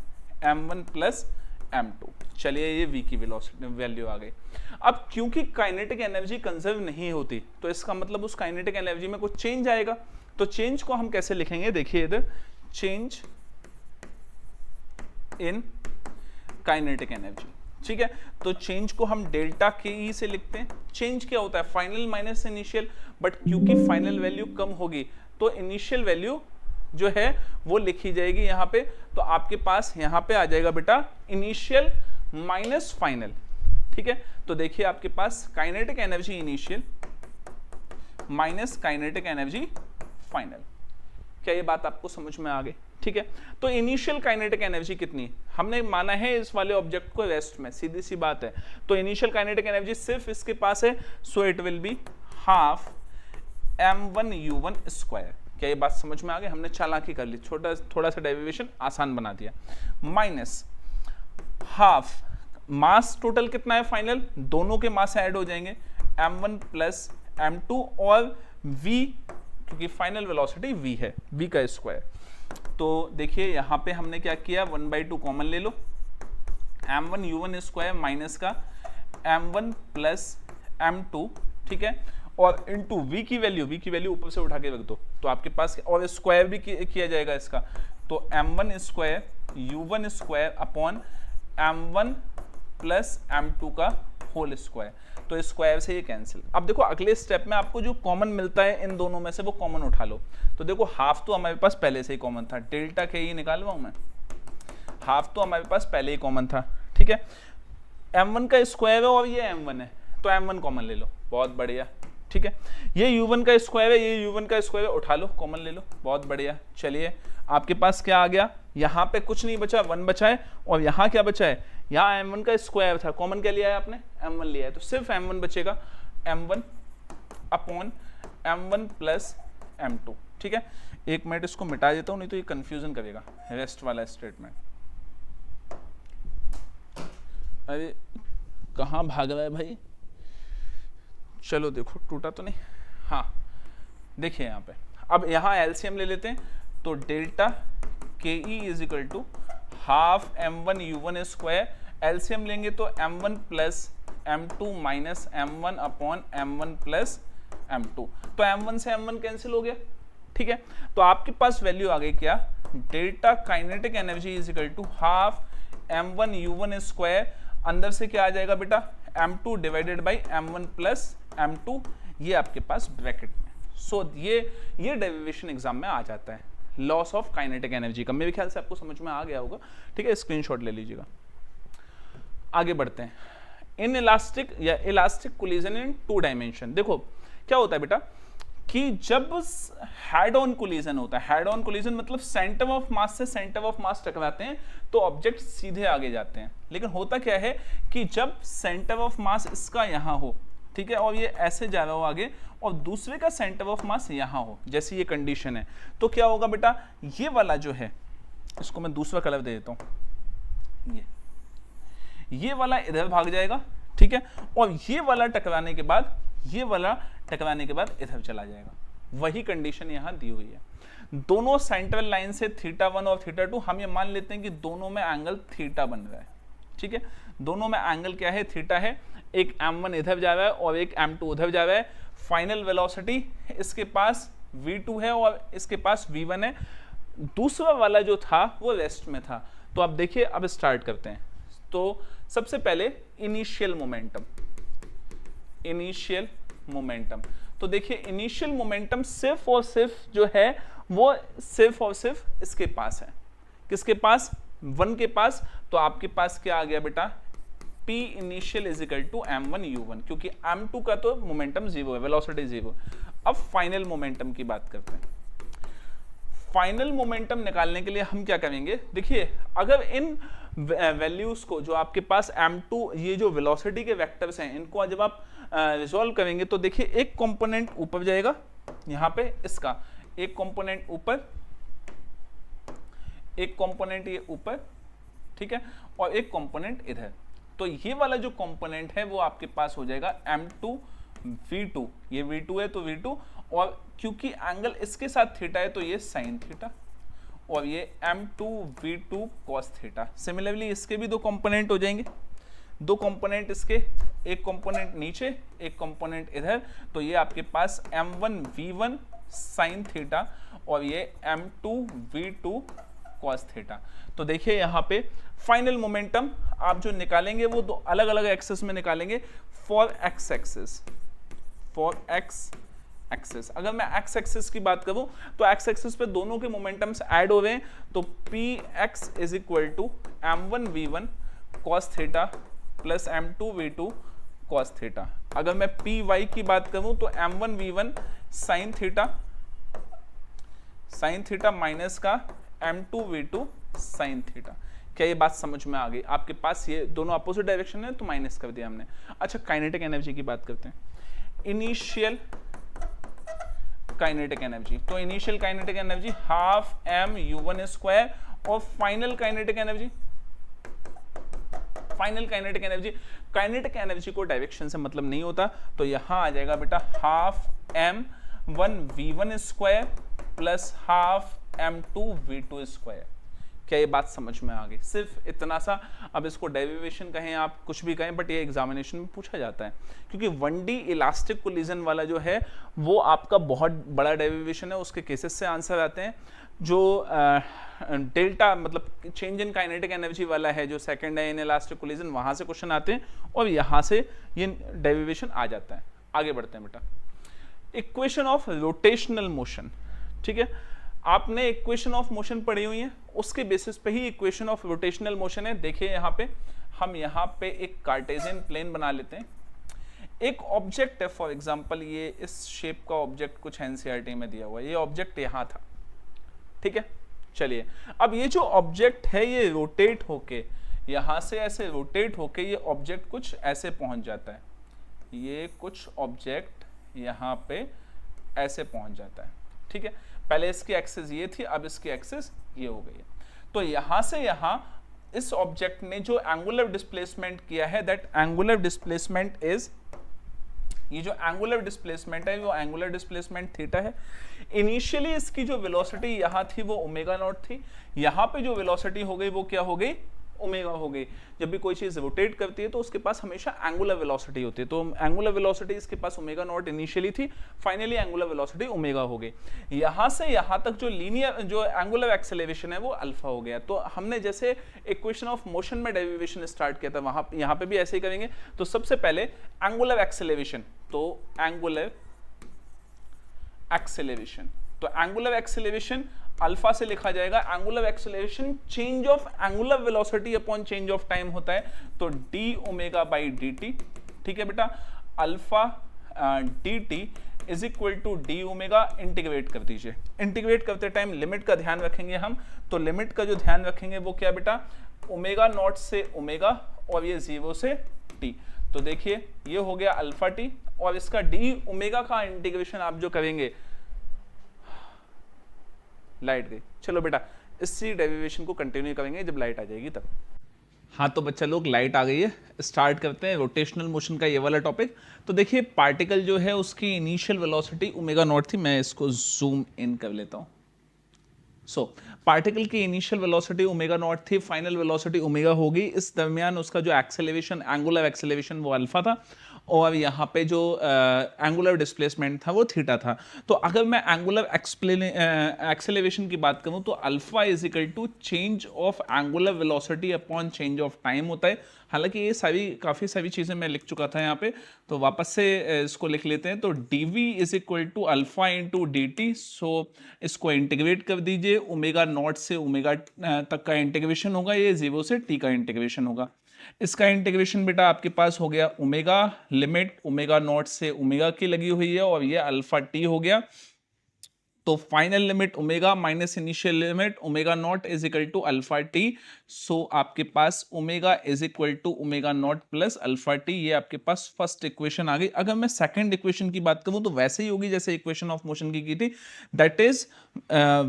[SPEAKER 1] m1 plus m2। चलिए ये v की वैल्यू आ गई। अब क्योंकि काइनेटिक एनर्जी कंजर्व नहीं होती, तो इसका मतलब उस काइनेटिक एनर्जी में कुछ चेंज आएगा। तो चेंज को हम कैसे लिखेंगे, देखिए इधर, चेंज इन काइनेटिक एनर्जी, ठीक है। तो चेंज को हम डेल्टा के ई से लिखते हैं। चेंज क्या होता है, फाइनल माइनस इनिशियल, बट क्योंकि फाइनल वैल्यू कम होगी तो इनिशियल वैल्यू जो है वो लिखी जाएगी यहाँ पे। तो आपके पास यहाँ पे आ जाएगा बेटा इनिशियल माइनस फाइनल, ठीक है। तो देखिए आपके पास kinetic energy initial minus kinetic energy final. क्या ये बात आपको समझ में आ गई, ठीक है। तो इनिशियल काइनेटिक एनर्जी कितनी, हमने माना है इस वाले ऑब्जेक्ट को रेस्ट में, सीधी सी बात है। तो इनिशियल काइनेटिक एनर्जी सिर्फ इसके पास है, सो it will be half m1u1 square. क्या ये बात समझ में आ गई? हमने चालाकी कर ली, थोड़ा सा डेरिवेशन आसान बना दिया। माइनस हाफ मास टोटल कितना है फाइनल, दोनों के मास ऐड हो जाएंगे m1 प्लस m2 और v, क्योंकि फाइनल वेलोसिटी v है, v का स्क्वायर। तो देखिए यहाँ पे हमने क्या किया, 1/2 कॉमन ले लो, m1 u1 स्क्वायर माइनस का m1 प्लस m2, ठीक है, और इनटू v की वैल्यू ऊपर से उठा के रख दो, तो आपके पास और स्क्वायर भी किया जाएगा इसका, तो m1 square u1 square upon m1 plus m2 का होल स्क्वायर। तो स्क्वायर से ये कैंसिल। अब देखो अगले स्टेप में आपको जो कॉमन मिलता है इन दोनों में से वो कॉमन उठा लो। तो देखो हाफ तो हमारे पास पहले से ही कॉमन था, डेल्टा के ही निकालवाऊं मैं, हाफ तो हमारे पास पहले ही कॉमन था, ठीक है। m1 का स्क्वायर है और ये m1 है, तो m1 कॉमन ले लो, बहुत बढ़िया, ठीक है। ये u1 का स्क्वायर है, ये u1 का स्क्वायर है, उठा लो, कॉमन ले लो, बहुत बढ़िया। चलिए आपके पास क्या आ गया, यहाँ पे कुछ नहीं बचा, 1 बचा है, और यहाँ क्या बचा है, यहाँ m1 का स्क्वायर था, कॉमन क्या लिया है आपने, m1 लिया है, तो सिर्फ m1 बचेगा, m1 upon m1 plus m2, ठीक है। एक मिनट इसको मिटा देता हूँ, नहीं तो ये कंफ्यूजन करेगा रेस्ट वाला स्टेटमेंट। अरे कहाँ भाग रहा है भाई, चलो देखो टूटा तो नहीं, हाँ देखिए यहाँ पे, अब यहाँ एलसीएम ले लेते हैं, तो delta K E is equal to half m1 u1 square, LCM लेंगे तो m1 plus m2 minus m1 upon m1 plus m2, तो m1 से m1 कैंसिल हो गया, ठीक है। तो आपके पास वैल्यू आ गई क्या, delta kinetic energy is equal to half m1 u1 square, अंदर से क्या आ जाएगा बेटा, m2 divided by m1 plus m2, ये आपके पास ब्रैकेट में। सो ये डेरिवेशन एग्जाम में आ जाता है, लॉस ऑफ काइनेटिक एनर्जी का। मेरे ख्याल से आपको समझ में आ गया होगा, ठीक है, स्क्रीनशॉट ले लीजिएगा। आगे बढ़ते हैं, इन इलास्टिक या इलास्टिक कोलिजन इन 2 डायमेंशन। देखो क्या होता है बेटा कि जब हेड ऑन कोलिजन होता है, हेड ऑन कोलिजन मतलब सेंटर ऑफ मास से सेंटर ऑफ मास टकराते हैं तो ऑब्जेक्ट सीधे आगे जाते हैं। लेकिन होता क्या है कि जब सेंटर ऑफ मास इसका यहाँ हो, ठीक है, और ये ऐसे जा रहा हो आगे, और दूसरे का सेंटर ऑफ मास यहाँ हो, जैसी ये कंडीशन है, तो क्या होगा बेटा, ये वाला जो है, इसको मैं दूसरा कलर दे देता हूँ, ये वाला इधर भाग जाएगा, ठीक है, और ये वाला टकराने के बाद, ये वाला टकराने के बाद इधर चला जाएगा। वही कंडीशन यहाँ दी हुई है। दोनों सेंट्रल लाइन से θ1 और θ2, हम ये मान लेते हैं कि दोनों में एंगल थीटा बन रहा है, ठीक है, दोनों में एंगल क्या है, थीटा है। एक m1 इधर जा रहा है और एक m2 उधर जा रहा है। फाइनल वेलोसिटी इसके पास v2 है और इसके पास v1 है। दूसरा वाला जो था वो रेस्ट में था। तो अब देखिए, अब स्टार्ट करते हैं। तो सबसे पहले इनिशियल मोमेंटम, तो देखिए इनिशियल मोमेंटम सिर्फ और सिर्फ जो है वो सिर्फ और सिर्फ इसके पास है। किसके पास, 1 के पास। तो आपके पास क्या आ गया बेटा, P initial is equal to m1 u1, क्योंकि m2 का तो मोमेंटम 0 है, वेलोसिटी 0। अब फाइनल मोमेंटम की बात करते हैं। फाइनल मोमेंटम निकालने के लिए हम क्या करेंगे, देखिए अगर इन वैल्यूज को जो आपके पास m2, ये जो वेलोसिटी के वेक्टर्स हैं, इनको जब आप रिजॉल्व करेंगे तो देखिए एक कंपोनेंट ऊपर जाएगा, यहाँ पे इसका एक कंपोनेंट ऊपर, एक कंपोनेंट ये ऊपर, ठीक है, और एक कंपोनेंट इधर। तो ये वाला जो कंपोनेंट है वो आपके पास हो जाएगा m2 v2, ये v2 है तो v2, और क्योंकि एंगल इसके साथ थीटा है तो ये साइन थीटा, और ये m2 v2 cos theta. Similarly इसके भी 2 कंपोनेंट हो जाएंगे, 2 कंपोनेंट इसके, एक कंपोनेंट नीचे, एक कंपोनेंट इधर। तो ये आपके पास m1 v1 साइन थीटा और ये m2 v2 cos थीटा। तो देखिए यहाँ पे फाइनल मोमेंटम आप जो निकालेंगे वो 2 अलग अलग एक्सिस में निकालेंगे। फॉर एक्स एक्सिस, अगर मैं एक्स एक्सिस की बात करूं तो एक्स एक्सिस पे दोनों के मोमेंटम्स ऐड हो रहे हैं। तो px is equal to m1 v1 cos theta plus m2 v2 cos theta. अगर मैं py की बात करूं तो m1 v1 sin theta minus का m2v2 sin थीटा। क्या ये बात समझ में आ गई? आपके पास ये दोनों अपोजिट डायरेक्शन है तो माइनस कर दिया हमने। अच्छा, काइनेटिक एनर्जी की बात करते हैं। इनिशियल काइनेटिक एनर्जी, तो initial kinetic energy half mu1 square, और final kinetic energy, final kinetic energy, kinetic energy को डायरेक्शन से मतलब नहीं होता, तो यहां आ जाएगा बेटा half m1v1 square plus half m2v2 square. क्या ये बात समझ में आ गई? सिर्फ इतना सा। अब इसको डेरिवेशन कहें, आप कुछ भी कहें, बट ये एग्जामिनेशन में पूछा जाता है, क्योंकि 1D इलास्टिक कोलिजन वाला जो है वो आपका बहुत बड़ा डेरिवेशन है, उसके केसेस से आंसर आते हैं। जो डेल्टा मतलब चेंज इन काइनेटिक एनर्जी वाला है, जो सेकंड है इन इलास्टिक कोलिजन, वहां से क्वेश्चन आते हैं और यहां से ये डेरिवेशन आ जाता है। आगे बढ़ते हैं बेटा। इक्वेशन ऑफ रोटेशनल मोशन, ठीक है, आपने इक्वेशन ऑफ मोशन पढ़ी हुई है, उसके बेसिस पे ही इक्वेशन ऑफ रोटेशनल मोशन है। देखिए यहाँ पे हम यहाँ पे एक कार्टेशियन प्लेन बना लेते हैं। एक ऑब्जेक्ट है, फॉर एग्जांपल ये इस शेप का ऑब्जेक्ट कुछ एनसीईआरटी में दिया हुआ है, ये ऑब्जेक्ट यहाँ था, ठीक है। चलिए, अब ये जो ऑब्जेक्ट है ये रोटेट होके यहाँ से ऐसे रोटेट होके ये ऑब्जेक्ट कुछ ऐसे पहुंच जाता है, ये कुछ ऑब्जेक्ट यहाँ पे ऐसे पहुंच जाता है, ठीक है। पहले इसकी एक्सिस ये थी, अब इसकी एक्सिस ये हो गई है। तो यहां से यहां इस ऑब्जेक्ट ने जो एंगुलर डिस्प्लेसमेंट किया है, दैट एंगुलर डिस्प्लेसमेंट इज, ये जो एंगुलर डिस्प्लेसमेंट है वो एंगुलर डिस्प्लेसमेंट थीटा है। इनिशियली इसकी जो वेलोसिटी यहां थी वो ओमेगा नॉट थी, यहां पे जो वेलोसिटी हो गई वो क्या हो गई? ओमेगा हो गई। जब भी कोई चीज रोटेट करती है तो उसके पास हमेशा एंगुलर वेलोसिटी होती है, तो एंगुलर वेलोसिटी इसके पास ओमेगा नॉट इनिशियली थी, फाइनली एंगुलर वेलोसिटी ओमेगा हो गई। यहां से यहां तक जो लीनियर जो एंगुलर एक्सेलरेशन है वो अल्फा हो गया। तो हमने जैसे इक्वेशन ऑफ मोशन में डेरिवेशन स्टार्ट किया था, वहां यहां पे भी ऐसे ही करेंगे। तो सबसे पहले एंगुलर एक्सेलरेशन, तो एंगुलर एक्सेलरेशन, तो एंगुलर एक्सेलरेशन अल्फा से लिखा जाएगा। Angular acceleration change of angular velocity upon change of time होता है, तो d omega by d t, ठीक है बेटा। Alpha d t is equal to d omega, integrate कर दीजिए। इंटीग्रेट करते टाइम लिमिट का ध्यान रखेंगे हम, तो लिमिट का जो ध्यान रखेंगे वो क्या बेटा? ओमेगा नॉट से ओमेगा और ये 0 से टी। तो देखिए ये हो गया अल्फा टी, और इसका डी ओमेगा का इंटीग्रेशन आप जो करेंगे, लाइट गई। चलो बेटा इसी डेरिवेशन को कंटिन्यू करेंगे जब लाइट आ जाएगी तब। हाँ तो बच्चा लोग लाइट आ गई है, स्टार्ट करते हैं रोटेशनल मोशन का ये वाला टॉपिक। तो देखिए पार्टिकल जो है उसकी इनिशियल वेलोसिटी ओमेगा नॉट थी, मैं इसको जूम इन कर लेता हूँ। सो पार्टिकल की इनिशियल वेलोसिटी ओमेगा नॉट थी, फाइनल वेलोसिटी ओमेगा होगी। इस दरमियान उसका जो एक्सेलरेशन, एंगुलर एक्सेलरेशन वो अल्फा था, और यहाँ पे जो एंगुलर डिस्प्लेसमेंट था वो थीटा था। तो अगर मैं एंगुलर एक्सेलरेशन की बात करूँ तो alpha is equal to change of angular velocity upon change of time होता है। हालांकि ये काफ़ी सारी चीज़ें मैं लिख चुका था यहाँ पे, तो वापस से इसको लिख लेते हैं। तो d v is equal to alpha into D T. So इसको इंटीग्रेट कर दीजिए, ओमेगा नॉट से ओमेगा तक का इंटीग्रेशन होगा, ये 0 से टी का इंटीग्रेशन होगा। इसका इंटीग्रेशन बेटा आपके पास हो गया ओमेगा, लिमिट ओमेगा नॉट से ओमेगा की लगी हुई है, और ये अल्फा टी हो गया। तो final limit omega minus initial limit omega nought is equal to alpha t. So आपके पास omega is equal to omega not plus alpha t, ये आपके पास फर्स्ट इक्वेशन आ गई। अगर मैं सेकंड इक्वेशन की बात करूं तो वैसे ही होगी जैसे इक्वेशन ऑफ मोशन की थी, that is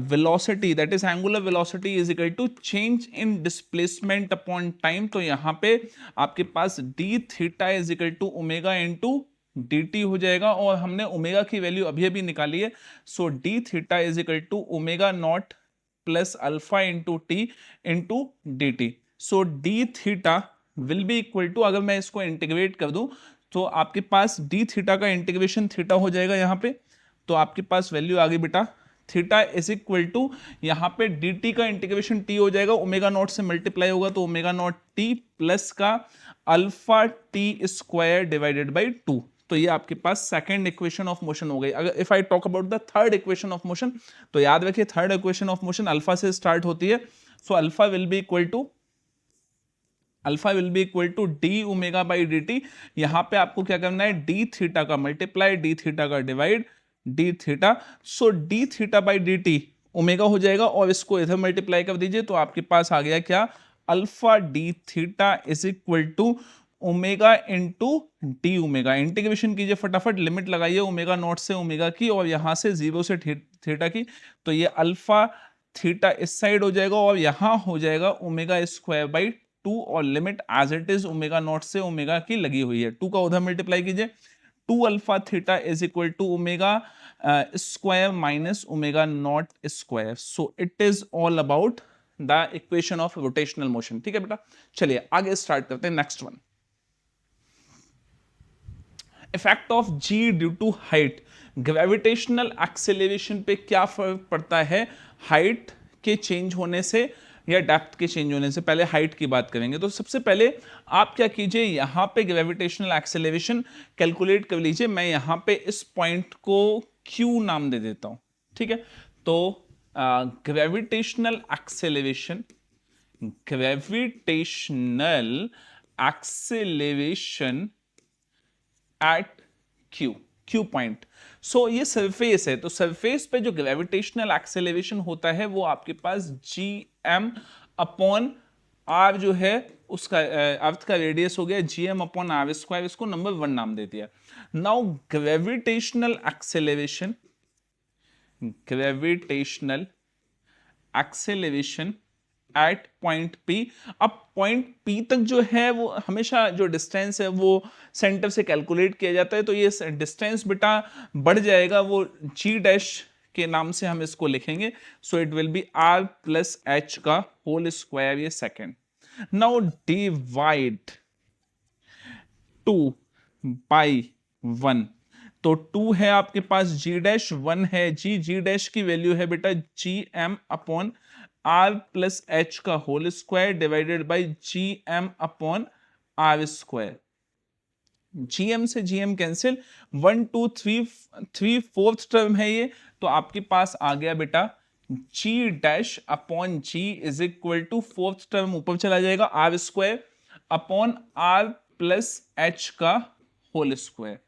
[SPEAKER 1] velocity, that is angular velocity is equal to change in displacement upon time. तो यहाँ पे आपके पास D theta is equal to omega into dt हो जाएगा, और हमने ओमेगा की वैल्यू अभी अभी निकाली है। So D theta is equal to omega not plus alpha into T into D T. So D theta will be equal to, अगर मैं इसको इंटीग्रेट कर दूं तो आपके पास डी थीटा का इंटीग्रेशन थीटा हो जाएगा यहाँ पे। तो आपके पास वैल्यू आ गई बेटा थीटा इज इक्वल टू, यहाँ पे डी टी का इंटीग्रेशन टी हो जाएगा, ओमेगा नॉट से मल्टीप्लाई होगा तो ओमेगा नॉट टी प्लस का alpha t square divided by 2। तो ये आपके पास सेकंड इक्वेशन ऑफ मोशन हो गई। अगर if I talk about the third equation of motion, तो याद रखिए third equation of motion alpha से स्टार्ट होती है। So alpha will be equal to d omega by d T. यहां पे आपको क्या करना है, डी थीटा का मल्टीप्लाई, डी थीटा का divide, D theta. So D theta by d T omega हो जाएगा और इसको इधर मल्टीप्लाई कर दीजिए तो आपके पास आ गया क्या, alpha d theta is equal to omega into d omega. Integration कीजिए फटाफट, लिमिट लगाइए ओमेगा नॉट से ओमेगा की और यहां से 0 से थीटा की, तो ये अल्फा थीटा इस साइड हो जाएगा और यहां हो जाएगा ओमेगा स्क्वायर बाई 2 और limit as it is omega naught से ओमेगा की लगी हुई है, 2 का उधर मल्टीप्लाई कीजिए, 2 alpha theta is equal to omega square minus omega naught square. So it is all about the equation of rotational motion. ठीक है बेटा, चलिए आगे स्टार्ट करते हैं next one. Effect of g due to height, gravitational acceleration पे क्या फर्क पड़ता है हाइट के चेंज होने से या डेप्थ के चेंज होने से। पहले हाइट की बात करेंगे, तो सबसे पहले आप क्या कीजिए, यहां पे ग्रेविटेशनल एक्सेलरेशन कैलकुलेट कर लीजिए। मैं यहां पे इस पॉइंट को क्यू नाम दे देता हूं, ठीक है। तो gravitational acceleration, gravitational acceleration at Q point. So ये सरफेस है, तो सरफेस पे जो ग्रेविटेशनल एक्सेलरेशन होता है वो आपके पास जी एम अपॉन आर जो है उसका अर्थ का रेडियस हो गया g M upon are square, इसको नंबर 1 नाम दे दिया। Now gravitational acceleration at point p. अब पॉइंट पी तक जो है वो हमेशा जो डिस्टेंस है वो सेंटर से कैलकुलेट किया जाता है, तो ये डिस्टेंस बेटा बढ़ जाएगा, वो जी डैश के नाम से हम इसको लिखेंगे। So it will be r plus H का होल स्क्वायर, ये सेकेंड। नाउ डिवाइड 2 बाई 1, तो 2 है आपके पास जी डैश, 1 है जी डैश की वैल्यू है बेटा G M upon are plus H का whole square divided by G M upon are square. GM से जीएम कैंसिल, 1 2 3 फोर्थ टर्म है ये, तो आपके पास आ गया बेटा G dash upon G is equal to fourth term ऊपर चला जाएगा R square upon are plus H का होल स्क्वायर।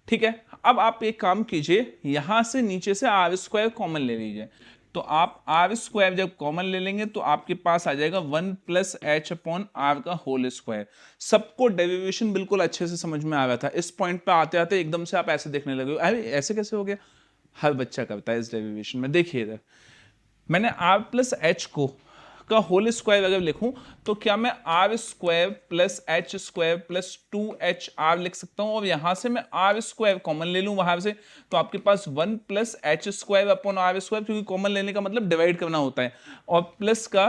[SPEAKER 1] ठीक है, अब आप एक काम कीजिए, यहां से नीचे से आर स्क्वायर कॉमन ले लीजिए, तो आप आर स्क्वायर जब कॉमन ले लेंगे तो आपके पास आ जाएगा 1 प्लस एच अपॉन आर का होल स्क्वायर। सबको डेरिवेशन बिल्कुल अच्छे से समझ में आ रहा था, इस पॉइंट पे आते आते एकदम से आप ऐसे देखने लगे, अरे ऐसे कैसे हो गया। हर बच्चा करता है इस डेरिवेशन में। देखिए इधर मैंने आर प्लस एच को का होल स्क्वायर अगर लिखूं तो क्या मैं r square plus H square plus 2h r लिख सकता हूं, और यहां से मैं आर स्क्वायर कॉमन ले लूं वहां से, तो आपके पास 1 plus H square upon are square, क्योंकि कॉमन लेने का मतलब डिवाइड करना होता है, और प्लस का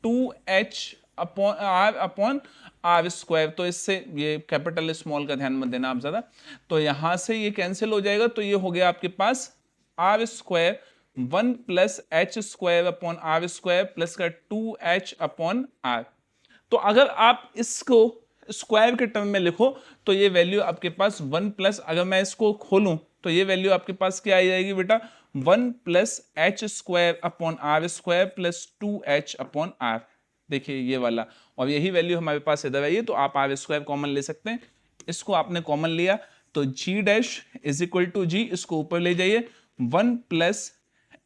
[SPEAKER 1] 2h अपॉन आर स्क्वायर। तो इससे ये कैपिटल स्मॉल का ध्यान मत देना आप ज्यादा, तो यहां से ये कैंसिल हो जाएगा, तो ये हो गया आपके पास R square 1 plus H square upon are square plus का 2h अपॉन आर। तो अगर आप इसको स्क्वायर के टर्म में लिखो तो ये वैल्यू आपके पास 1 प्लस, अगर मैं इसको खोलूं तो ये वैल्यू आपके पास क्या आ जाएगी बेटा 1 plus H square upon are square plus 2h upon r. देखिए ये वाला, और यही वैल्यू हमारे पास इधर आई है, तो आप आर स्क्वायर कॉमन ले सकते हैं। इसको आपने कॉमन लिया तो g dash is equal to g, इसको ऊपर ले जाइए 1 plus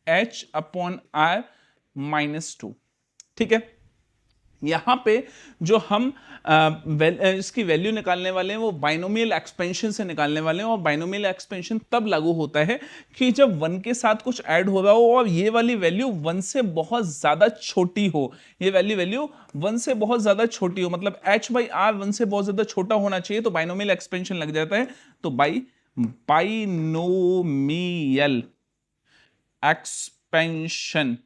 [SPEAKER 1] h upon are minus 2। ठीक है, यहां पे जो हम इसकी वैल्यू निकालने वाले हैं वो बाइनोमियल एक्सपेंशन से निकालने वाले हैं, और बाइनोमियल एक्सपेंशन तब लागू होता है कि जब 1 के साथ कुछ ऐड हो रहा हो और ये वाली वैल्यू 1 से बहुत ज्यादा छोटी हो, ये वैल्यू 1 से बहुत ज्यादा छोटी हो, मतलब h बाई आर 1 से बहुत ज्यादा छोटा होना चाहिए, तो बाइनोमियल एक्सपेंशन लग जाता है। तो binomial expansion,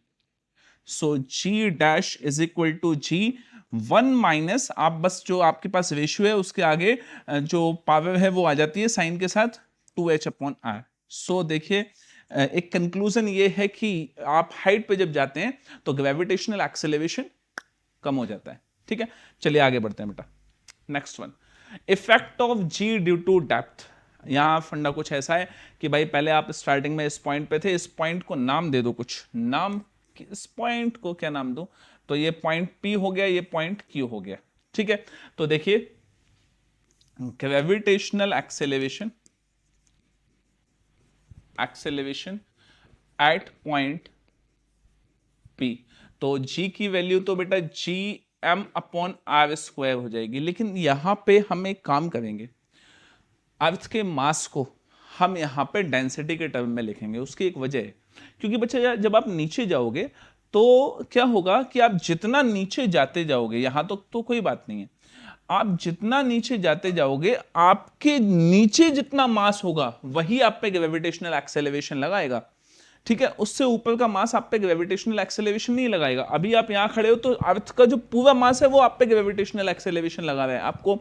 [SPEAKER 1] so g dash is equal to g 1 minus, आप बस जो आपके पास रेशियो है उसके आगे जो पावर है वो आ जाती है साइन के साथ 2h अपॉन आर। सो देखिए एक कंक्लूजन ये है कि आप हाइट पे जब जाते हैं तो ग्रेविटेशनल एक्सेलरेशन कम हो जाता है। ठीक है, चलिए आगे बढ़ते हैं बेटा। Next one, effect of g due to depth. यहां फंडा कुछ ऐसा है कि भाई पहले आप स्टार्टिंग में इस पॉइंट पे थे, इस पॉइंट को नाम दे दो, कुछ नाम, इस पॉइंट को क्या नाम दो, तो ये पॉइंट P हो गया, ये पॉइंट Q हो गया। ठीक है, तो देखिए gravitational acceleration at point P, तो जी की वैल्यू तो बेटा G M upon are square हो जाएगी। लेकिन यहां पे हम एक काम करेंगे, अर्थ के मास को हम यहाँ पे डेंसिटी के टर्म में लिखेंगे। उसकी एक वजह है, क्योंकि बच्चा जब आप नीचे जाओगे तो क्या होगा कि आप जितना नीचे जाते जाओगे, यहां तक तो कोई बात नहीं है, आप जितना नीचे जाते जाओगे आपके नीचे जितना मास होगा वही आप पे ग्रेविटेशनल एक्सेलरेशन लगाएगा, ठीक है। उससे ऊपर का मास आप पे ग्रेविटेशनल एक्सेलरेशन नहीं लगाएगा। अभी आप यहां खड़े हो तो अर्थ का जो पूरा मास है वो आप पे ग्रेविटेशनल एक्सेलरेशन लगा रहा है, आपको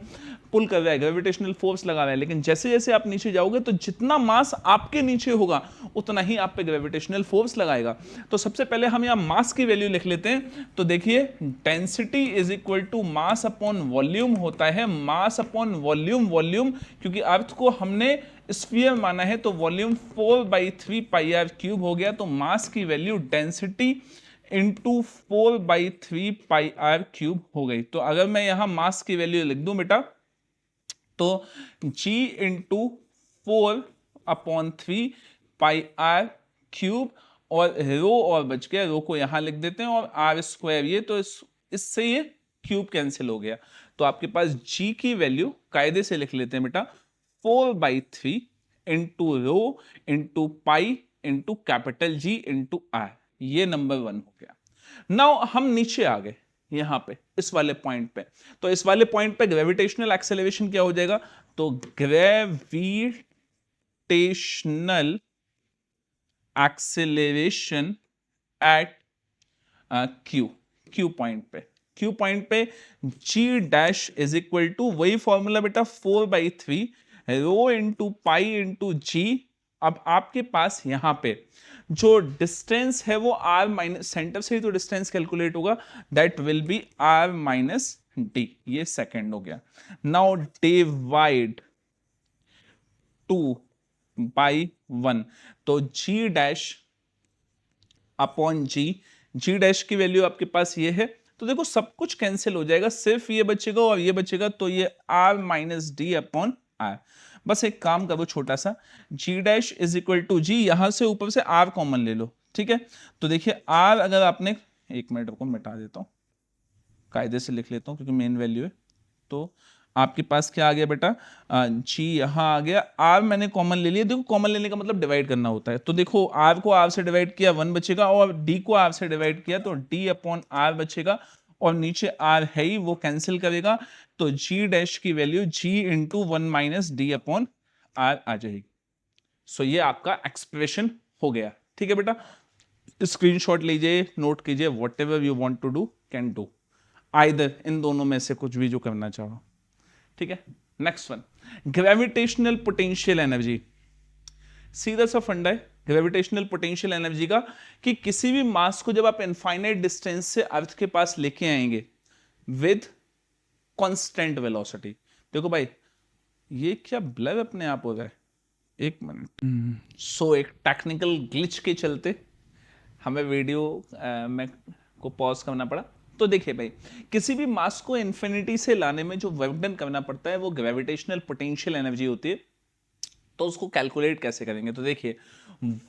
[SPEAKER 1] पुल कर रहा है, ग्रेविटेशनल फोर्स लगा रहा है। लेकिन जैसे जैसे आप नीचे जाओगे तो जितना मास आपके नीचे होगा उतना ही आप पे ग्रेविटेशनल फोर्स लगाएगा। तो सबसे पहले हम यहाँ मास की वैल्यू लिख लेते हैं। तो देखिए density is equal to mass upon volume होता है, मास अपॉन वॉल्यूम, वॉल्यूम क्योंकि अर्थ को हमने स्फीयर माना है तो वॉल्यूम 4/3 पाई आर क्यूब हो गया। तो मास की value density into 4/3 pi r cube हो गई। तो अगर मैं यहां मास की वैल्यू लिख दूं बेटा तो g into 4/3 pi r cube और रो और बच गया, रो को यहां लिख देते हैं और आर स्क्वायर ये, तो इससे ये क्यूब कैंसिल हो गया। तो आपके पास g की वैल्यू कायदे से लिख लेते हैं बेटा 4/3 into rho into pi into capital G into r, ये नंबर 1 हो गया। नाउ हम नीचे आ गए यहां पे इस वाले पॉइंट पे, तो इस वाले पॉइंट पे ग्रेविटेशनल एक्सेलरेशन क्या हो जाएगा, तो gravitational acceleration at Q point पे जी डैश इज इक्वल टू वही फॉर्मूला बेटा 4/3 रो इंटू पाई इंटू जी। अब आपके पास यहां पे जो डिस्टेंस है वो r माइनस, सेंटर से ही तो डिस्टेंस कैलकुलेट होगा, that will B r minus D, ये सेकेंड हो गया। नाउ डिवाइड 2/1, तो g डैश अपॉन जी डैश की वैल्यू आपके पास ये है। तो देखो सब कुछ कैंसिल हो जाएगा, सिर्फ ये बचेगा और ये बचेगा, तो ये r minus D upon R. बस एक काम करो छोटा सा, g dash is equal to G, यहां से ऊपर से r कॉमन ले लो, ठीक है। तो देखिए r अगर आपने, एक मिनट को मिटा देता हूं, कायदे से लिख लेता हूं क्योंकि मेन वैल्यू है। तो आपके पास क्या आ गया बेटा, g यहां आ गया, r मैंने कॉमन ले लिया। देखो कॉमन लेने का मतलब डिवाइड करना होता है, तो देखो r को r से डिवाइड किया 1 बचेगा और d को r से डिवाइड किया तो d अपॉन r बचेगा और नीचे r है ही वो कैंसिल करेगा, तो g डैश की value g into 1 minus D upon r आ जाएगी। सो ये आपका एक्सप्रेशन हो गया, ठीक है बेटा। स्क्रीनशॉट लीजिए, नोट कीजिए, whatever you want to do can do, either इन दोनों में से कुछ भी जो करना चाहो, ठीक है। Next one, gravitational potential energy. सीधा सा फंडा है ग्रेविटेशनल पोटेंशियल एनर्जी का कि किसी भी मास को जब आप इनफाइनाइट डिस्टेंस से अर्थ के पास लेके आएंगे विद कांस्टेंट वेलोसिटी। देखो भाई ये क्या ब्लर अपने आप हो रहा है, एक मिनट। सो एक टेक्निकल ग्लिच के चलते हमें वीडियो में को पॉज करना पड़ा। तो देखिए भाई किसी भी मास को इन्फिनिटी से लाने में जो वर्क डन करना पड़ता है वो ग्रेविटेशनल पोटेंशियल एनर्जी होती है। तो उसको कैलकुलेट कैसे करेंगे, तो देखिए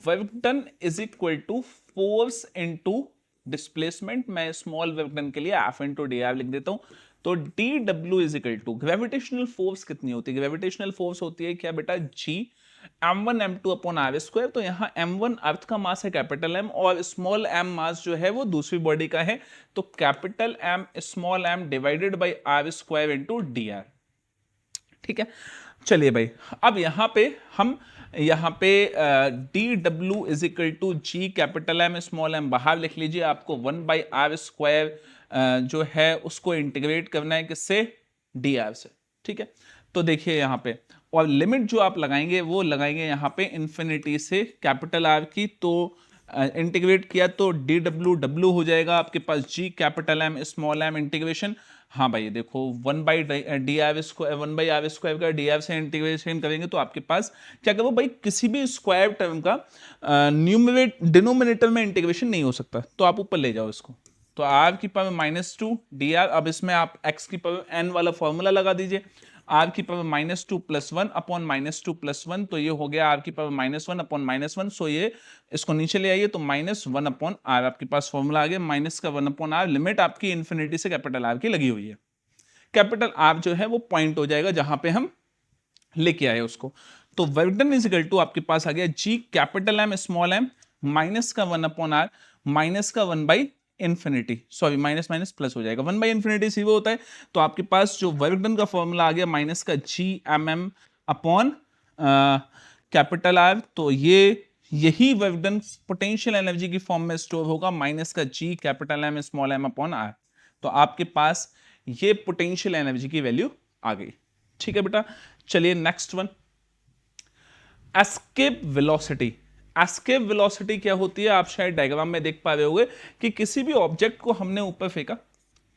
[SPEAKER 1] work done is equal to force into displacement. मैं स्मॉल वर्क डन के लिए एफ इनटू डी आर लिख देता हूं। तो डी डब्ल्यू is equal to gravitational force कितनी होती है, ग्रेविटेशनल फोर्स होती है क्या बेटा जी m1 m2 upon are square. तो यहाँ m1 अर्थ का मास है कैपिटल M और स्मॉल m मास जो है वो दूसरी बॉडी का है, तो capital M small m divided by r square into d r, ठीक है। चलिए भाई अब यहाँ पे हम डी डब्ल्यू is equal to G capital M small m बाहर लिख लीजिए। आपको 1/r स्क्वायर जो है उसको इंटीग्रेट करना है किससे, डी आर से, ठीक है। तो देखिए यहाँ पे और लिमिट जो आप लगाएंगे वो लगाएंगे यहाँ पे इन्फिनिटी से कैपिटल आर की, तो इंटीग्रेट किया तो डी डब्ल्यू डब्ल्यू हो जाएगा आपके पास G capital M small m integration. हाँ भाई देखो 1/r स्क्वायर का डी आर से इंटीग्रेशन करेंगे तो आपके पास क्या करो भाई, किसी भी स्क्वायर टर्म का डिनोमिनेटर में इंटीग्रेशन नहीं हो सकता, तो आप ऊपर ले जाओ इसको। तो r की पावर -2 dr, अब इसमें आप x की पावर n वाला फॉर्मूला लगा दीजिए। आर की पावर -2 + 1 अपॉन -2 + 1, तो ये हो गया आर की पावर -1 अपॉन -1, सो ये इसको नीचे ले आइए तो -1 अपॉन आर आपके पास फॉर्मूला आ गया, माइनस का 1 अपॉन आर, लिमिट आपकी इन्फिनिटी से कैपिटल आर की लगी हुई है। कैपिटल आर जो है वो पॉइंट हो जाएगा जहां पे हम लेके आए उसको। तो work done is equal to आपके पास आ गया G capital M small M minus का 1 अपॉन आर माइनस का 1 by infinity, sorry minus minus plus हो जाएगा, 1 बाई इंफिनिटी सी वो होता है। तो आपके पास जो वर्क डन का फॉर्मूला आ गया माइनस का G M M upon capital R, तो ये यही वर्क डन पोटेंशियल एनर्जी की फॉर्म में स्टोर होगा, माइनस का G capital M small M upon are. तो आपके पास ये पोटेंशियल एनर्जी की वैल्यू आ गई। ठीक है बेटा, चलिए next one, escape velocity. Escape velocity क्या होती है, आप शायद डायग्राम में देख पा रहे होंगे कि किसी भी ऑब्जेक्ट को हमने ऊपर फेंका,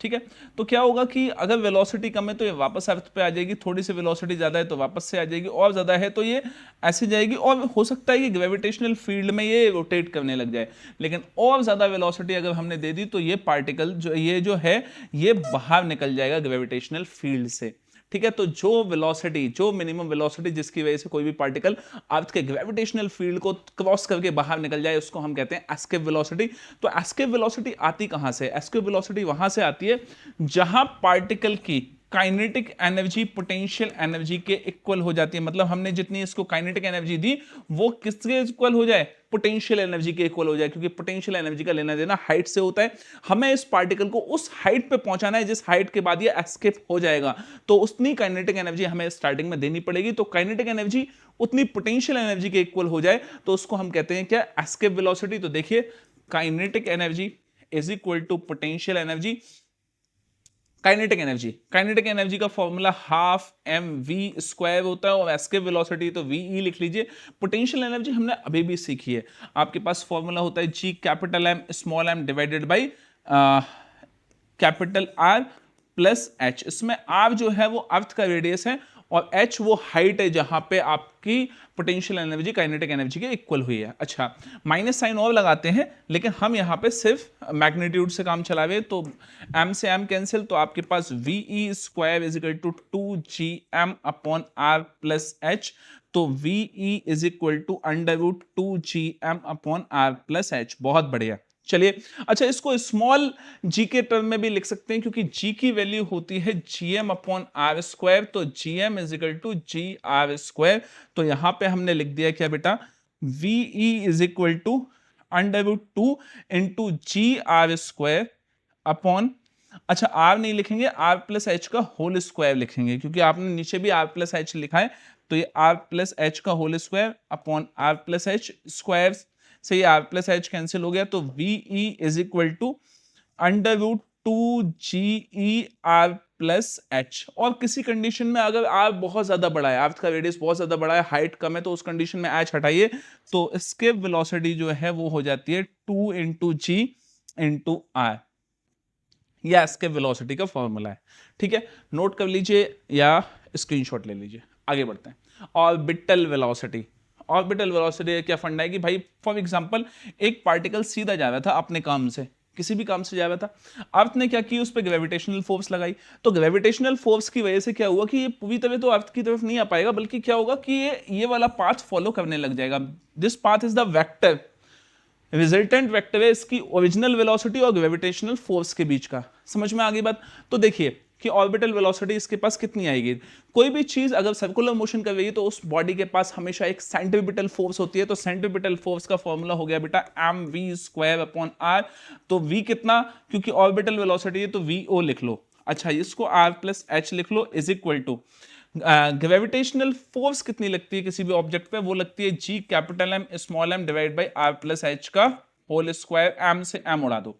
[SPEAKER 1] ठीक है, तो क्या होगा कि अगर वेलोसिटी कम है तो ये वापस अर्थ पे आ जाएगी, थोड़ी सी वेलोसिटी ज्यादा है तो वापस से आ जाएगी, और ज्यादा है तो ये ऐसे जाएगी, और हो सकता है कि ग्रेविटेशनल फील्ड में ये रोटेट करने लग जाए। लेकिन और ज्यादा वेलोसिटी अगर हमने दे दी तो ये पार्टिकल जो है ये बाहर निकल जाएगा ग्रेविटेशनल फील्ड से। ठीक है, तो जो वेलोसिटी, जो मिनिमम वेलोसिटी जिसकी वजह से कोई भी पार्टिकल अर्थ के ग्रेविटेशनल फील्ड को क्रॉस करके बाहर निकल जाए, उसको हम कहते हैं एस्केप वेलोसिटी। तो एस्केप वेलोसिटी आती कहां से? एस्केप वेलोसिटी वहां से आती है जहां पार्टिकल की काइनेटिक एनर्जी पोटेंशियल एनर्जी के इक्वल हो जाती है। मतलब हमने जितनी इसको काइनेटिक एनर्जी दी वो किसके इक्वल हो जाए? पोटेंशियल एनर्जी के इक्वल हो जाए, क्योंकि पोटेंशियल एनर्जी का लेना देना हाइट से होता है। हमें इस पार्टिकल को उस हाइट पे पहुंचाना है जिस हाइट के बाद ये एस्केप हो जाएगा, तो उतनी काइनेटिक एनर्जी हमें स्टार्टिंग में देनी पड़ेगी। तो काइनेटिक एनर्जी उतनी पोटेंशियल एनर्जी के इक्वल हो जाए तो उसको हम कहते हैं क्या? Escape velocity. तो देखिए, kinetic energy is equal to potential energy. Kinetic energy का formula half M we square होता है, और एस्केप वेलोसिटी तो वी ई लिख लीजिए। पोटेंशियल एनर्जी हमने अभी भी सीखी है, आपके पास फॉर्मूला होता है G capital M small M divided by capital R plus H. इसमें आर जो है वो अर्थ का रेडियस है और एच वो हाइट है जहां पे आपकी पोटेंशियल एनर्जी काइनेटिक एनर्जी के इक्वल हुई है। अच्छा, माइनस साइन और लगाते हैं, लेकिन हम यहां पे सिर्फ मैग्नीट्यूड से काम चलावे, तो m से m कैंसिल, तो आपके पास V E square is equal to 2gm upon r plus H. तो V E is equal to √2gm upon r plus H. बहुत बढ़िया। चलिए, अच्छा, इसको स्मॉल जी के टर्म में भी लिख सकते हैं, क्योंकि जी की वैल्यू होती है gm अपॉन आर स्क्वायर, तो gm is equal to g r square. तो यहां पे हमने लिख दिया क्या बेटा? V E is equal to √2 into g r square upon, अच्छा आर नहीं लिखेंगे, आर प्लस एच का होल स्क्वायर लिखेंगे, क्योंकि आपने नीचे भी आर प्लस एच लिखा है, तो ये आर प्लस एच का whole square upon are plus H square से ये आर प्लस एच कैंसिल हो गया, तो V E is equal to √2GER plus h. और किसी कंडीशन में अगर आर बहुत ज्यादा बड़ा है, अर्थ का रेडियस बहुत ज्यादा बड़ा है, हाइट कम है, तो उस कंडीशन में एच हटाइए, तो एस्केप वेलोसिटी जो है वो हो जाती है 2 इंटू जी इंटू आर। यह एस्केप वेलोसिटी का फॉर्मूला है। ठीक है, नोट कर लीजिए या स्क्रीनशॉट ले लीजिए। आगे बढ़ते हैं। Orbital velocity. ऑर्बिटल वेलोसिटी क्या फंडा है कि भाई फॉर एग्जांपल एक पार्टिकल सीधा जा रहा था अपने काम से, किसी भी काम से जा रहा था, अर्थ ने क्या की, उस पर ग्रेविटेशनल फोर्स लगाई, तो ग्रेविटेशनल फोर्स की वजह से क्या हुआ कि ये पूरी तरह तो अर्थ की तरफ नहीं आ पाएगा, बल्कि क्या होगा कि ये वाला पाथ फॉलो करने लग जाएगा। This path is the vector, resultant vector है इसकी ओरिजिनल वेलोसिटी और ग्रेविटेशनल फोर्स के बीच का। समझ में आ गई बात? तो देखिए कि ऑर्बिटल वेलोसिटी इसके पास कितनी आएगी। कोई भी चीज अगर सर्कुलर मोशन कर रही है तो उस बॉडी के पास हमेशा एक सेंट्रीपिटल फोर्स होती है, तो सेंट्रीपिटल फोर्स का फॉर्मूला हो गया बेटा m we square upon are. तो v कितना, क्योंकि ऑर्बिटल वेलोसिटी है तो वी ओ लिख लो। अच्छा, इसको r प्लस एच लिख लो is equal to gravitational force कितनी लगती है किसी भी ऑब्जेक्ट पे, वो लगती है G capital M small M divide by R plus H का होल स्क्वायर, एम से एम उड़ा दो।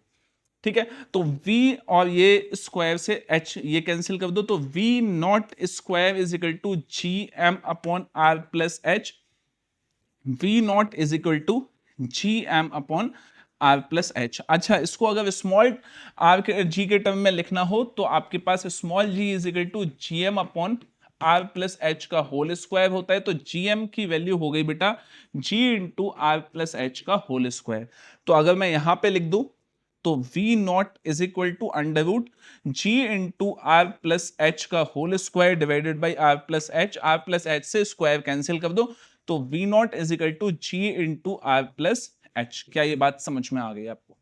[SPEAKER 1] ठीक है, तो v और ये स्क्वायर से h ये कैंसिल कर दो, तो v naught square is equal to G M upon are plus h. v naught is equal to G M upon are plus h. अच्छा, इसको अगर स्मॉल आर के जी के टर्म में लिखना हो तो आपके पास small G is equal to G M upon are plus H का होल स्क्वायर होता है, तो gm की वैल्यू हो गई बेटा g into R plus H का होल स्क्वायर। तो अगर मैं यहां पे लिख दूं तो V not is equal to under root G into R plus H का whole square divided by R plus H से स्क्वायर कैंसिल कर दो, तो V not is equal to G into R plus H. क्या ये बात समझ में आ गई आपको?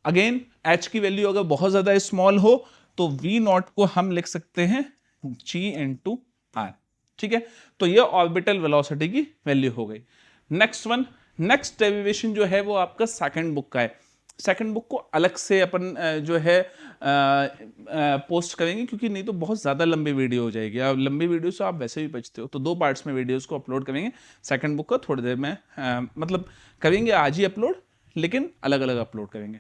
[SPEAKER 1] अगेन एच की वैल्यू अगर बहुत ज्यादा स्मॉल हो तो वी नॉट को हम लिख सकते हैं जी इंटू आर, ठीक है। तो ये ऑर्बिटल वेलोसिटी की वैल्यू हो गई। नेक्स्ट वन, नेक्स्ट डेरिवेशन जो है वो आपका सेकंड बुक का है। सेकंड बुक को अलग से अपन जो है पोस्ट करेंगे, क्योंकि नहीं तो बहुत ज़्यादा लंबी वीडियो हो जाएगी। अब लंबी वीडियो से आप वैसे भी बचते हो, तो 2 पार्ट्स में वीडियोस को अपलोड करेंगे। सेकंड बुक का थोड़ी देर में मतलब करेंगे आज ही अपलोड, लेकिन अलग अलग अपलोड करेंगे।